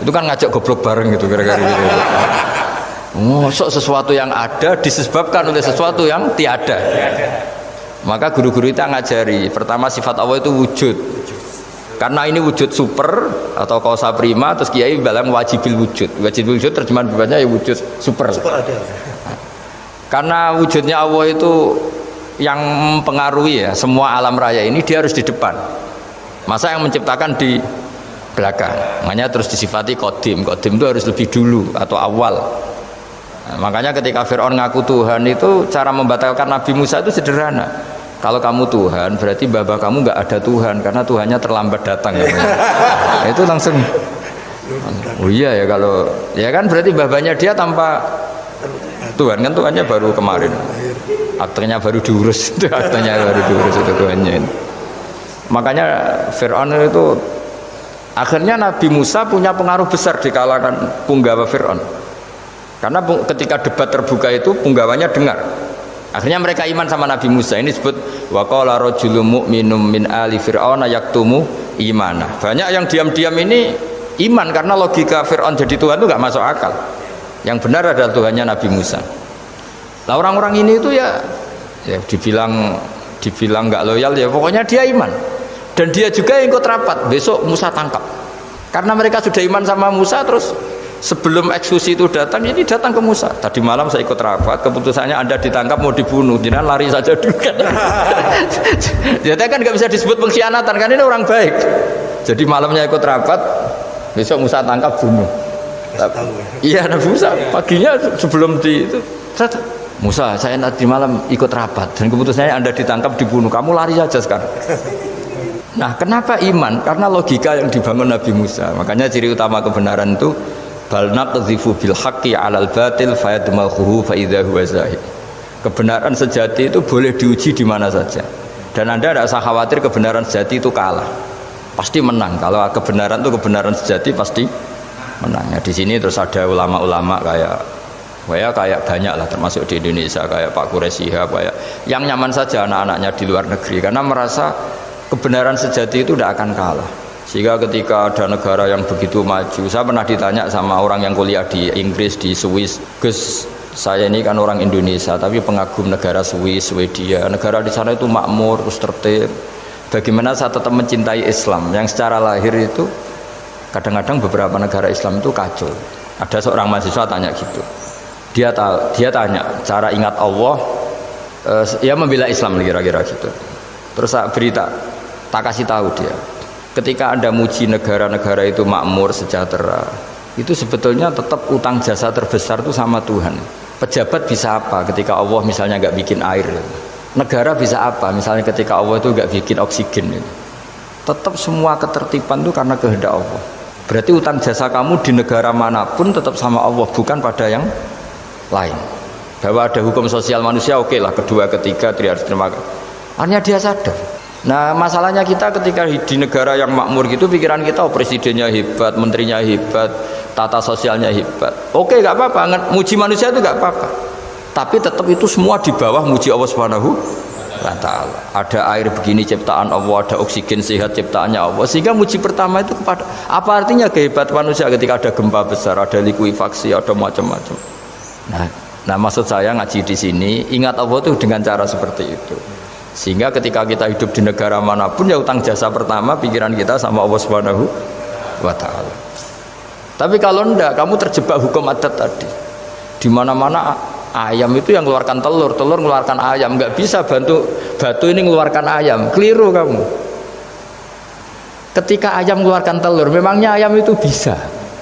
Itu kan ngajak goblok bareng gitu kira-kira gitu. Masuk sesuatu yang ada disebabkan oleh sesuatu yang tiada. Maka guru-guru kita ngajari pertama sifat Allah itu wujud. Karena ini wujud super atau kausa prima, terus kiai bilang wajibil wujud. Wajibil wujud terjemahan bebasnya ya wujud super. Karena wujudnya Allah itu yang mempengaruhi ya semua alam raya ini, dia harus di depan. Masa yang menciptakan di belakang? Makanya terus disifati qadim. Qadim itu harus lebih dulu atau awal. Nah, makanya ketika Fir'aun ngaku Tuhan itu cara membatalkan Nabi Musa itu sederhana. Kalau kamu Tuhan berarti bapak kamu nggak ada Tuhan karena Tuhannya terlambat datang. Nah, itu langsung. Oh iya ya, kalau ya kan berarti babanya dia tanpa Tuhan, kan Tuhannya baru kemarin. Aktenya baru diurus, aktenya baru diurus itu Tuhannya. Makanya Fir'aun itu akhirnya Nabi Musa punya pengaruh besar di kalangan punggawa Fir'aun. Karena ketika debat terbuka itu punggawanya dengar Akhirnya mereka iman sama Nabi Musa. Ini disebut wa qala rajulun mu'minun min ali fir'auna yaktumu imana. Banyak yang diam-diam ini iman karena logika Fir'aun jadi Tuhan itu nggak masuk akal. Yang benar adalah Tuhannya Nabi Musa. Nah orang-orang ini itu ya dibilang nggak loyal ya pokoknya dia iman. Dan dia juga yang ikut rapat. Besok Musa tangkap. Karena mereka sudah iman sama Musa terus sebelum eksekusi itu datang, ini datang ke Musa. Tadi malam saya ikut rapat, keputusannya Anda ditangkap mau dibunuh, jangan lari saja dulu kan. Jadi kan nggak bisa disebut pengkhianatan, kan ini orang baik. Jadi malamnya ikut rapat, besok Musa tangkap bunuh. Iya, Nabi Musa paginya sebelum itu, Musa saya nanti malam ikut rapat dan keputusannya Anda ditangkap dibunuh, kamu lari saja sekarang. Nah, kenapa iman? Karena logika yang dibangun Nabi Musa. Makanya ciri utama kebenaran itu bal naqdhifu bil haqqi 'alal batil fayadmaghuhu fa idza huwa zahid. Kebenaran sejati itu boleh diuji di mana saja. Dan Anda tidak usah khawatir kebenaran sejati itu kalah. Pasti menang. Kalau kebenaran itu kebenaran sejati pasti menang. Ya, di sini terus ada ulama-ulama kayak banyak lah termasuk di Indonesia kayak Pak Quraisy Shihab kayak yang nyaman saja anak-anaknya di luar negeri karena merasa kebenaran sejati itu tidak akan kalah. Sehingga ketika ada negara yang begitu maju, saya pernah ditanya sama orang yang kuliah di Inggris, di Swiss, Gus, saya ini kan orang Indonesia, tapi pengagum negara Swiss, Swedia, negara di sana itu makmur, terus tertib. Bagaimana saya tetap mencintai Islam, yang secara lahir itu, kadang-kadang beberapa negara Islam itu kacau. Ada seorang mahasiswa tanya gitu, dia tanya, cara ingat Allah, ya membela Islam kira-kira gitu. Terus saya berita, tak kasih tahu dia. Ketika Anda muji negara-negara itu makmur, sejahtera, itu sebetulnya tetap utang jasa terbesar itu sama Tuhan. Pejabat bisa apa ketika Allah misalnya nggak bikin air? Negara bisa apa misalnya ketika Allah itu nggak bikin oksigen? Tetap semua ketertiban itu karena kehendak Allah. Berarti utang jasa kamu di negara manapun tetap sama Allah, bukan pada yang lain. Bahwa ada hukum sosial manusia, oke lah, kedua, ketiga, dia harus terima kasih. Artinya dia sadar. Nah masalahnya kita ketika di negara yang makmur gitu pikiran kita presidennya hebat, menterinya hebat, tata sosialnya hebat. Oke nggak apa-apa, muji manusia itu nggak apa-apa. Tapi tetap itu semua di bawah muji Allah Subhanahu wa Ta'ala. Ada air begini ciptaan Allah, ada oksigen sehat ciptaannya Allah. Sehingga muji pertama itu kepada apa artinya kehebatan manusia ketika ada gempa besar, ada likuifaksi, ada macam-macam. Nah maksud saya ngaji di sini ingat Allah itu dengan cara seperti itu. Sehingga ketika kita hidup di negara manapun ya utang jasa pertama pikiran kita sama Allah Subhanahu wa Ta'ala. Tapi kalau enggak, kamu terjebak hukum adat tadi. Di mana-mana ayam itu yang mengeluarkan telur, telur mengeluarkan ayam, nggak bisa batu ini mengeluarkan ayam. Keliru kamu. Ketika ayam mengeluarkan telur, memangnya ayam itu bisa?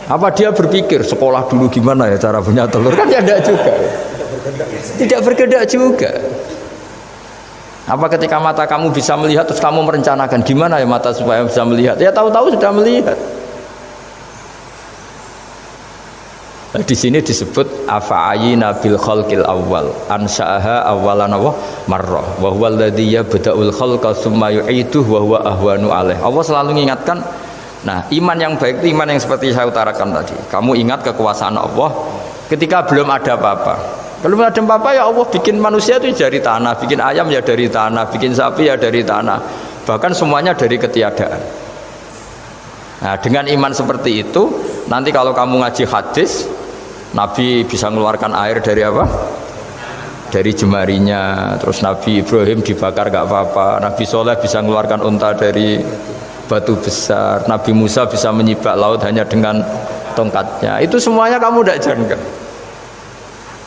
Apa dia berpikir sekolah dulu gimana ya cara punya telur? Kan ya enggak juga. Tidak berkehendak juga. Apa ketika mata kamu bisa melihat terus kamu merencanakan gimana ya mata supaya bisa melihat? Ya tahu-tahu sudah melihat. Nah, di sini disebut afa'ayina bil khalqil awwal ansa'aha awwalan marrah wa huwa alladhi yabda'ul khalqa tsumma yu'iduhu wa huwa ahwanu alaih. Allah selalu mengingatkan. Nah, iman yang baik itu iman yang seperti saya utarakan tadi. Kamu ingat kekuasaan Allah ketika belum ada apa-apa. Kalau ada apa-apa ya Allah bikin manusia itu dari tanah, bikin ayam ya dari tanah, bikin sapi ya dari tanah, bahkan semuanya dari ketiadaan. Nah dengan iman seperti itu, nanti kalau kamu ngaji hadis, Nabi bisa mengeluarkan air dari apa? Dari jemarinya. Terus Nabi Ibrahim dibakar gak apa-apa, Nabi Soleh bisa mengeluarkan unta dari batu besar, Nabi Musa bisa menyibak laut hanya dengan tongkatnya. Itu semuanya kamu tidak jangka.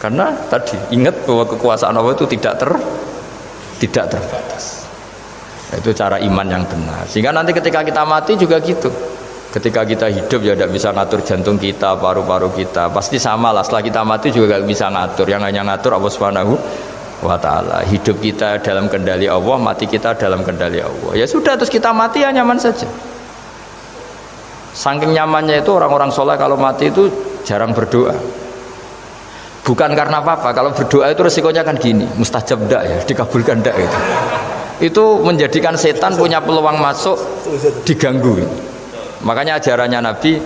Karena tadi ingat bahwa kekuasaan Allah itu tidak terbatas. Itu cara iman yang benar. Sehingga nanti ketika kita mati juga gitu. Ketika kita hidup ya tidak bisa ngatur jantung kita, paru-paru kita. Pasti sama lah. Setelah kita mati juga tidak bisa ngatur. Yang hanya ngatur Allah Subhanahu wa Ta'ala. Hidup kita dalam kendali Allah, mati kita dalam kendali Allah. Ya sudah, terus kita mati ya nyaman saja. Saking nyamannya itu orang-orang soleh kalau mati itu jarang berdoa. Bukan karena apa-apa, kalau berdoa itu resikonya kan gini, mustajab ndak ya, dikabulkan ndak gitu. Itu menjadikan setan punya peluang masuk, diganggu. Makanya ajarannya Nabi,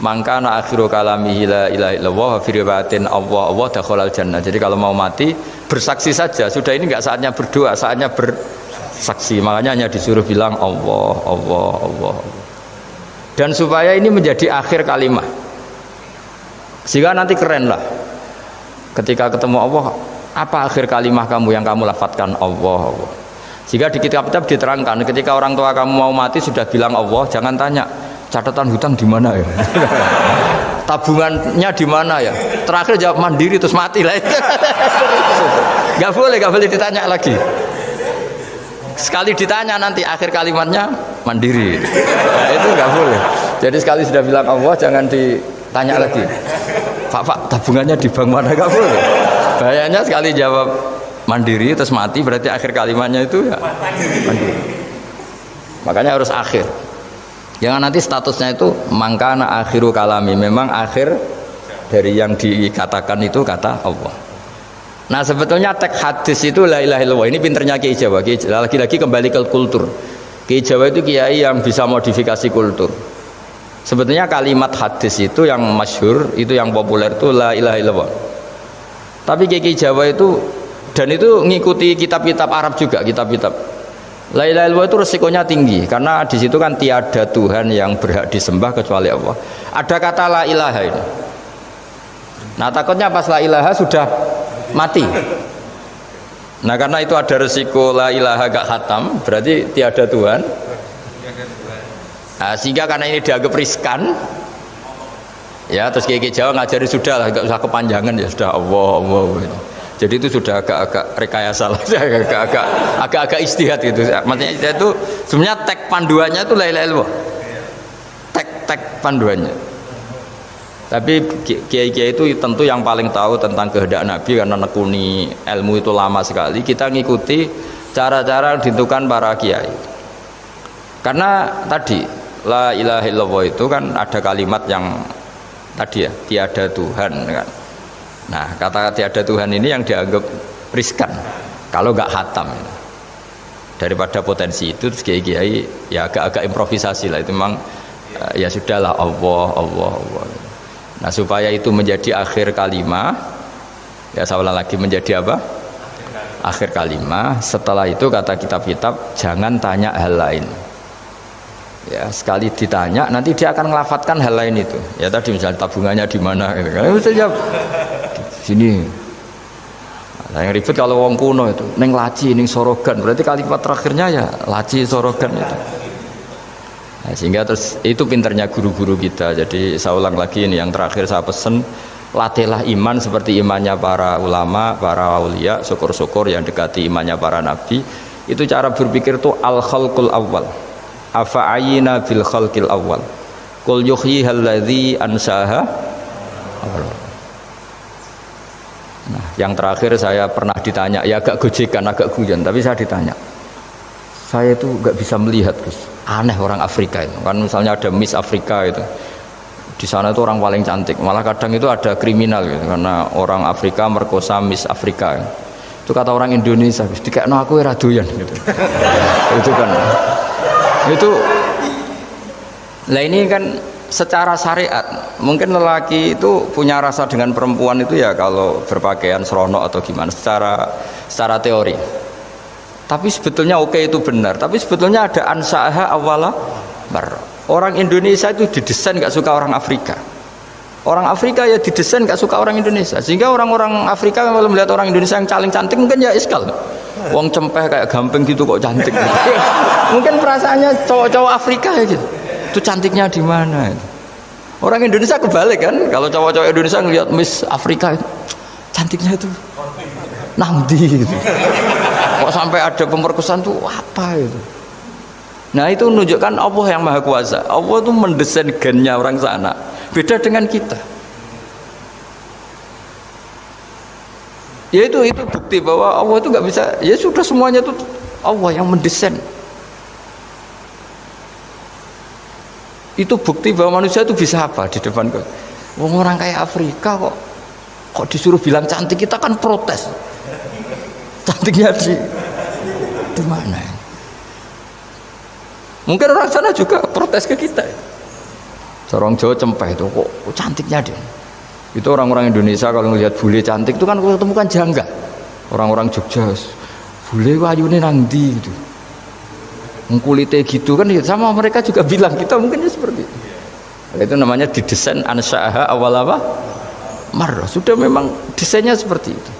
mangkana akhiru kalamihi la ilaha illallah fi riwayatin Allah dakhalal jannah. Jadi kalau mau mati bersaksi saja, sudah ini enggak saatnya berdoa, saatnya bersaksi. Makanya hanya disuruh bilang Allah, Allah, Allah. Dan supaya ini menjadi akhir kalimat. Sehingga nanti keren lah. Ketika ketemu Allah, apa akhir kalimat kamu yang kamu lafadzkan Allah, Allah. Sehingga di kitab-kitab diterangkan ketika orang tua kamu mau mati sudah bilang Allah, jangan tanya catatan hutang di mana ya, tabungannya di mana ya, terakhir jawab mandiri terus mati lah. Gak boleh ditanya lagi. Sekali ditanya nanti akhir kalimatnya mandiri, nah, itu nggak boleh. Jadi sekali sudah bilang Allah jangan ditanya lagi, Pak tabungannya di bank mana, nggak boleh. Bahayanya sekali jawab mandiri terus mati berarti akhir kalimatnya itu ya mandiri. Makanya harus akhir. Jangan nanti statusnya itu mangkana akhiru kalami, memang akhir dari yang dikatakan itu kata Allah. Nah sebetulnya teks hadis itu la ilaha illallah. Ini pinternya Kiai Jawa. Lagi-lagi kembali ke kultur. Kiai Jawa itu kiai yang bisa modifikasi kultur. Sebetulnya kalimat hadis itu yang masyhur, itu yang populer itu la ilaha illallah. Tapi Kiai Jawa itu, dan itu ngikuti kitab-kitab Arab juga, kitab-kitab. La ilaha illallah itu resikonya tinggi karena di situ kan tiada Tuhan yang berhak disembah kecuali Allah. Ada kata la ilaha ini. Nah takutnya pas la ilaha sudah mati. Nah karena itu ada resiko la ilaha gak khatam, berarti tiada Tuhan. Nah, sehingga karena ini dianggap riskan, ya terus Kiai Jawa ngajari sudah lah, gak usah kepanjangan ya sudah Allah Allah. Jadi itu sudah agak-agak rekayasa lah, agak-agak istihad gitu. Maksudnya itu sebenarnya teks panduannya itu la ilaha illallah. Teks panduannya. Tapi kiai-kiai itu tentu yang paling tahu tentang kehendak Nabi karena nekuni ilmu itu lama sekali. Kita ngikuti cara-cara ditentukan para kiai. Karena tadi la ilaha illallah itu kan ada kalimat yang tadi ya, tiada Tuhan kan. Nah kata tiada Tuhan ini yang dianggap riskan kalau nggak khatam ya. Daripada potensi itu terus kiai-kiai ya agak-agak improvisasi lah, itu memang ya sudahlah Allah Allah Allah. Nah supaya itu menjadi akhir kalimat ya, saya ulang lagi, menjadi apa? Akhir kalimat. Setelah itu kata kitab-kitab jangan tanya hal lain ya, sekali ditanya nanti dia akan ngelafatkan hal lain itu ya, tadi misalnya tabungannya di mana gitu. Kalau bisa sini. Nah, yang ribet kalau wong kuno itu neng laci, neng sorogan, berarti kalimat terakhirnya ya laci sorogan itu. Nah, sehingga terus itu pinternya guru-guru kita. Jadi saya ulang lagi ini yang terakhir saya pesen, latihlah iman seperti imannya para ulama, para aulia, syukur-syukur yang dekati imannya para nabi. Itu cara berpikir tuh al khalqul awal. Afa'ayina bil khalqil awal. Qul yuhyihal ladzi ansaha. Nah, yang terakhir saya pernah ditanya, ya agak gojekan, agak guyon, tapi saya ditanya, saya itu nggak bisa melihat, Gus. Aneh orang Afrika itu, kan misalnya ada Miss Afrika itu, di sana itu orang paling cantik, malah kadang itu ada kriminal gitu, karena orang Afrika merkosa Miss Afrika. Itu kata orang Indonesia, Gus, dikekno aku ora doyan gitu. Itu kan, itu, lah ini kan. Secara syariat mungkin lelaki itu punya rasa dengan perempuan itu ya kalau berpakaian serono atau gimana secara teori. Tapi sebetulnya oke, itu benar. Tapi sebetulnya ada ansaaha awala bar. Orang Indonesia itu didesain gak suka orang Afrika. Orang Afrika ya didesain gak suka orang Indonesia. Sehingga orang-orang Afrika kalau melihat orang Indonesia yang caling cantik mungkin ya iskal. Wong cempeh kayak gampang gitu kok cantik. Mungkin perasaannya cowok-cowok Afrika ya gitu. Itu cantiknya di mana? Orang Indonesia kebalik kan, kalau cowok-cowok Indonesia ngelihat Miss Afrika itu cantiknya itu nangdi gitu. Kok sampai ada pemerkosaan tuh apa itu? Nah itu menunjukkan Allah yang Maha Kuasa. Allah itu mendesain gennya orang sana. Beda dengan kita. Ya itu bukti bahwa Allah itu nggak bisa. Ya sudah semuanya itu Allah yang mendesain. Itu bukti bahwa manusia itu bisa apa di depan kau. Orang kayak Afrika kok disuruh bilang cantik, kita kan protes. Cantiknya di mana? Mungkin orang sana juga protes ke kita. Corong Jawa cempeh itu kok cantiknya dia. Itu orang-orang Indonesia kalau melihat bule cantik itu kan ketemu kan janggal. Orang-orang Jogja, bule wayune nang ndi gitu. Kulitnya gitu kan sama mereka juga bilang kita mungkin seperti itu. Itu namanya didesain ansyaha awal apa? Marrah. Sudah memang desainnya seperti itu.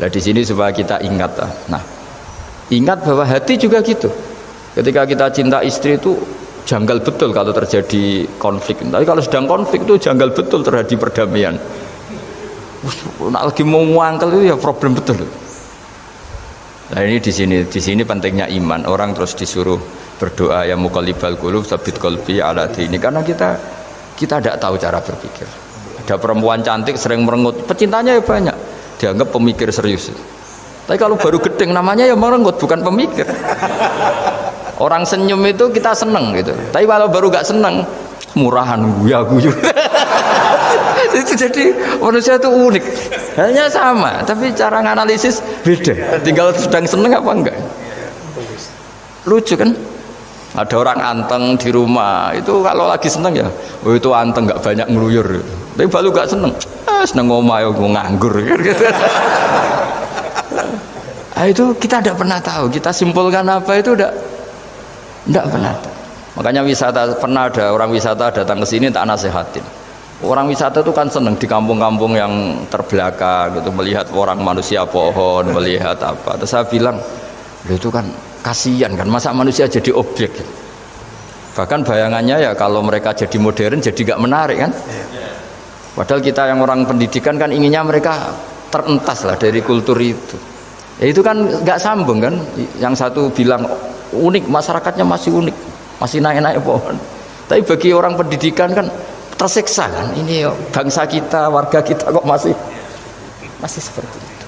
Nah di sini supaya kita ingat lah. Nah, ingat bahwa hati juga gitu. Ketika kita cinta istri itu janggal betul kalau terjadi konflik. Tapi kalau sedang konflik itu janggal betul terjadi perdamaian. Nak lagi mau ngangkel itu ya problem betul. Nah ini di sini pentingnya iman. Orang terus disuruh berdoa ya muqallibal qulub tsabit qalbi ala dini, karena kita tidak tahu cara berpikir. Ada perempuan cantik sering merengut, pecintanya ya banyak, dianggap pemikir serius. Tapi kalau baru gedeng namanya ya merengut, bukan pemikir. Orang senyum itu kita seneng gitu. Tapi kalau baru gak seneng, murahan guyu. Itu jadi manusia itu unik, hanya sama tapi cara nganalisis beda, tinggal sedang seneng apa enggak. Lucu kan, ada orang anteng di rumah itu kalau lagi seneng ya oh itu anteng nggak banyak ngeluyur, tapi baru gak seneng seneng ngomah ya nganggur gitu. Nah, itu kita tidak pernah tahu, kita simpulkan apa itu tidak pernah tahu. Makanya wisata, pernah ada orang wisata datang ke sini tak nasihatin. Orang wisata itu kan seneng di kampung-kampung yang terbelakang gitu, melihat orang manusia pohon, melihat apa. Terus saya bilang, itu kan kasihan kan, masa manusia jadi objek. Bahkan bayangannya ya kalau mereka jadi modern jadi gak menarik kan. Padahal kita yang orang pendidikan kan inginnya mereka terentas lah dari kultur itu. Ya itu kan gak sambung kan. Yang satu bilang unik, masyarakatnya masih unik, masih naik-naik pohon. Tapi bagi orang pendidikan kan tersiksa kan, ini bangsa kita, warga kita kok masih seperti itu.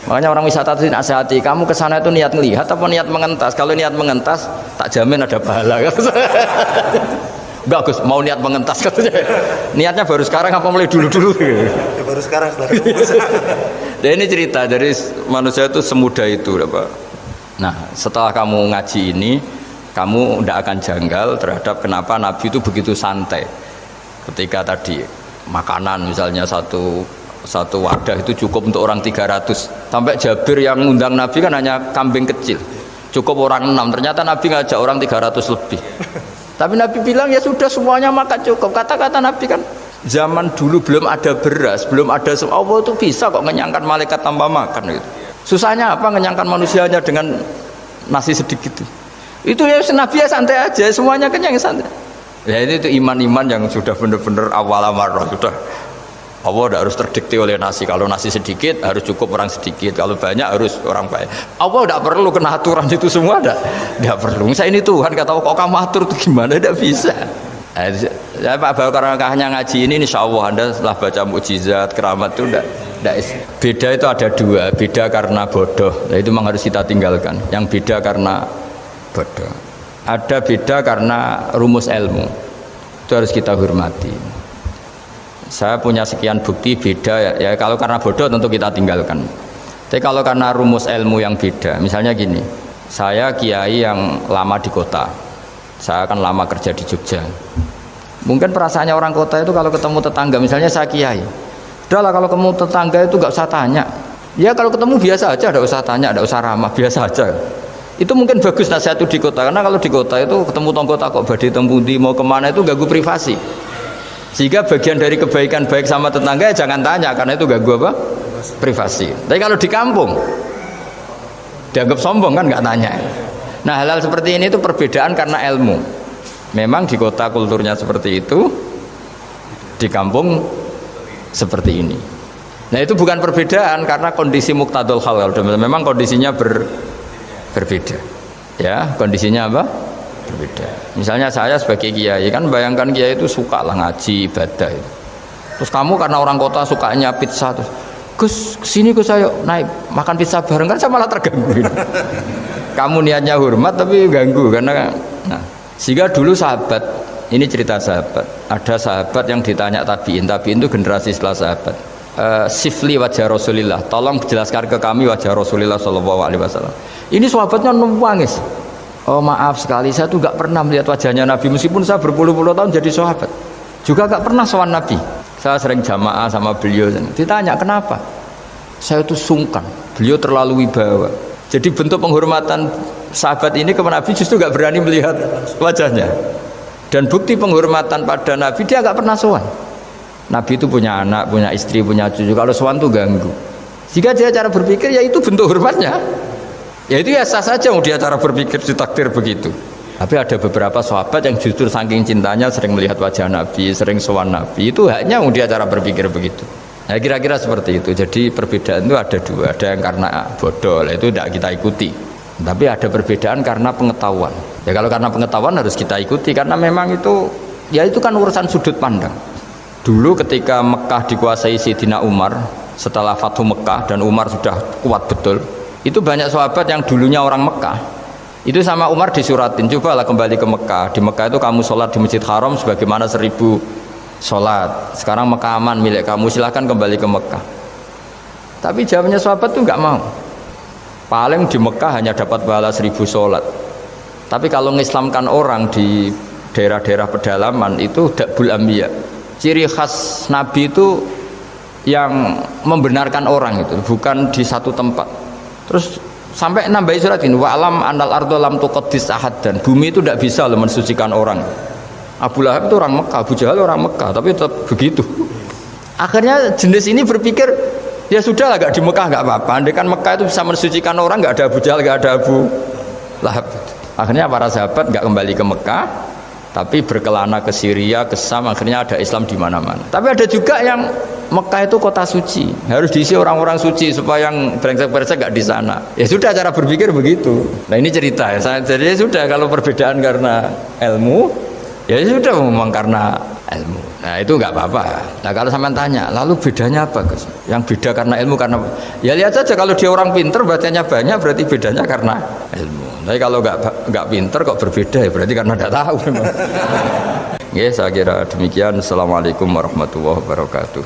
Makanya orang wisata itu nasihati, kamu ke sana itu niat melihat apa niat mengentas? Kalau niat mengentas tak jamin ada pahala. Enggak Gus, mau niat mengentas katanya. Niatnya baru sekarang apa mulai dulu-dulu? Ya, baru sekarang setelah Dan ini cerita dari manusia itu semudah itu, Pak. Nah, setelah kamu ngaji ini, kamu tidak akan janggal terhadap kenapa Nabi itu begitu santai. Ketika tadi makanan misalnya satu wadah itu cukup untuk orang 300. Sampai Jabir yang ngundang Nabi kan hanya kambing kecil, cukup orang 6. Ternyata Nabi ngajak orang 300 lebih. Tapi Nabi bilang ya sudah semuanya makan cukup. Kata-kata Nabi kan zaman dulu belum ada beras, belum ada Allah itu bisa kok ngenyangkan malaikat tanpa makan gitu. Susahnya apa ngenyangkan manusianya dengan nasi sedikit itu ya Nabi ya santai aja, semuanya kenyang santai. Ya itu iman-iman yang sudah benar-benar awal amarah, sudah Allah tidak harus terdikte oleh nasi. Kalau nasi sedikit harus cukup orang sedikit, kalau banyak harus orang banyak. Allah tidak perlu kena aturan itu semua, tidak perlu. Saya ini Tuhan kata kok kamu atur itu gimana, tidak bisa. Saya Pak Bakar hanya ngaji ini insya Allah Anda setelah baca mukjizat keramat itu tidak beda. Itu ada dua, beda karena bodoh, nah, itu memang harus kita tinggalkan. Yang beda karena bodoh, ada beda karena rumus ilmu, itu harus kita hormati. Saya punya sekian bukti beda ya kalau karena bodoh tentu kita tinggalkan. Tapi kalau karena rumus ilmu yang beda, misalnya gini, saya kiai yang lama di kota, saya kan lama kerja di Jogja. Mungkin perasaannya orang kota itu kalau ketemu tetangga, misalnya saya kiai, udahlah kalau ketemu tetangga itu gak usah tanya. Ya kalau ketemu biasa aja, gak usah tanya, gak usah ramah, biasa aja. Itu mungkin bagus nasihat itu di kota, karena kalau di kota itu ketemu tonggo takok badhe tempundi mau kemana itu ganggu privasi. Sehingga bagian dari kebaikan baik sama tetangga ya jangan tanya, karena itu ganggu apa? Privasi. Tapi kalau di kampung dianggap sombong kan nggak tanya. Nah hal-hal seperti ini itu perbedaan karena ilmu. Memang di kota kulturnya seperti itu, di kampung seperti ini. Nah itu bukan perbedaan karena kondisi muqtadul hal. Memang kondisinya berbeda. Ya, kondisinya apa? Berbeda. Misalnya saya sebagai kiai kan bayangkan kiai itu suka lah ngaji ibadah itu. Terus kamu karena orang kota sukanya pizza terus Gus kesini Gus ayo naik makan pizza bareng, kan saya malah terganggu. Kamu niatnya hormat tapi ganggu karena nah, sehingga dulu sahabat, ini cerita sahabat, ada sahabat yang ditanya tabiin itu generasi setelah sahabat. Sifli wajah Rasulillah, tolong jelaskan ke kami wajah Rasulillah Shallallahu Alaihi Wasallam. Ini sahabatnya nangis. Oh maaf sekali, saya tuh nggak pernah melihat wajahnya Nabi meskipun saya berpuluh-puluh tahun jadi sahabat. Juga nggak pernah sowan Nabi. Saya sering jamaah sama beliau. Ditanya kenapa? Saya tuh sungkan. Beliau terlalu wibawa. Jadi bentuk penghormatan sahabat ini ke Nabi justru nggak berani melihat wajahnya. Dan bukti penghormatan pada Nabi dia nggak pernah sowan. Nabi itu punya anak, punya istri, punya cucu. Kalau sowan tuh ganggu. Jika dia cara berpikir ya itu bentuk hormatnya. Ya itu ya sah saja dia cara berpikir ditakdir begitu. Tapi ada beberapa sahabat yang justru saking cintanya sering melihat wajah Nabi, sering sowan Nabi. Itu haknya dia cara berpikir begitu. Nah kira-kira seperti itu. Jadi perbedaan itu ada dua. Ada yang karena bodoh, itu tidak kita ikuti. Tapi ada perbedaan karena pengetahuan. Ya kalau karena pengetahuan harus kita ikuti karena memang itu ya itu kan urusan sudut pandang. Dulu ketika Mekah dikuasai Sayyidina Umar, setelah Fathu Mekah dan Umar sudah kuat betul, itu banyak sahabat yang dulunya orang Mekah itu sama Umar disuratin, cobalah kembali ke Mekah. Di Mekah itu kamu sholat di Masjid Haram sebagaimana 1000 sholat. Sekarang Mekah aman milik kamu, silahkan kembali ke Mekah. Tapi jawabnya sahabat itu nggak mau. Paling di Mekah hanya dapat pahala 1000 sholat. Tapi kalau mengislamkan orang di daerah-daerah pedalaman itu dakbul ambiya. Ciri khas Nabi itu yang membenarkan orang itu bukan di satu tempat. Terus sampai nambahi surat ini wa alam anal ardo lam tuqaddis ahad, dan bumi itu tidak bisa loh mensucikan orang. Abu Lahab itu orang Mekah, Abu Jahal orang Mekah, tapi tetap begitu. Akhirnya jenis ini berpikir ya sudah lah, gak di Mekah gak apa-apa. Andai kan Mekah itu bisa mensucikan orang, gak ada Abu Jahal, gak ada Abu Lahab. Akhirnya para sahabat gak kembali ke Mekah, tapi berkelana ke Syria, ke Sam. Akhirnya ada Islam di mana-mana. Tapi ada juga yang Mekah itu kota suci, harus diisi orang-orang suci supaya yang brengsek-brengsek gak di sana. Ya sudah, cara berpikir begitu. Nah ini cerita ya. Jadi sudah, kalau perbedaan karena ilmu, ya sudah memang karena ilmu. Nah itu nggak apa-apa. Nah kalau sampean tanya, lalu bedanya apa, Gus? Yang beda karena ilmu karena ya lihat saja, kalau dia orang pinter bacanya banyak berarti bedanya karena ilmu. Tapi kalau nggak pinter kok berbeda ya berarti karena tidak tahu. Ya saya kira demikian. Assalamualaikum warahmatullahi wabarakatuh.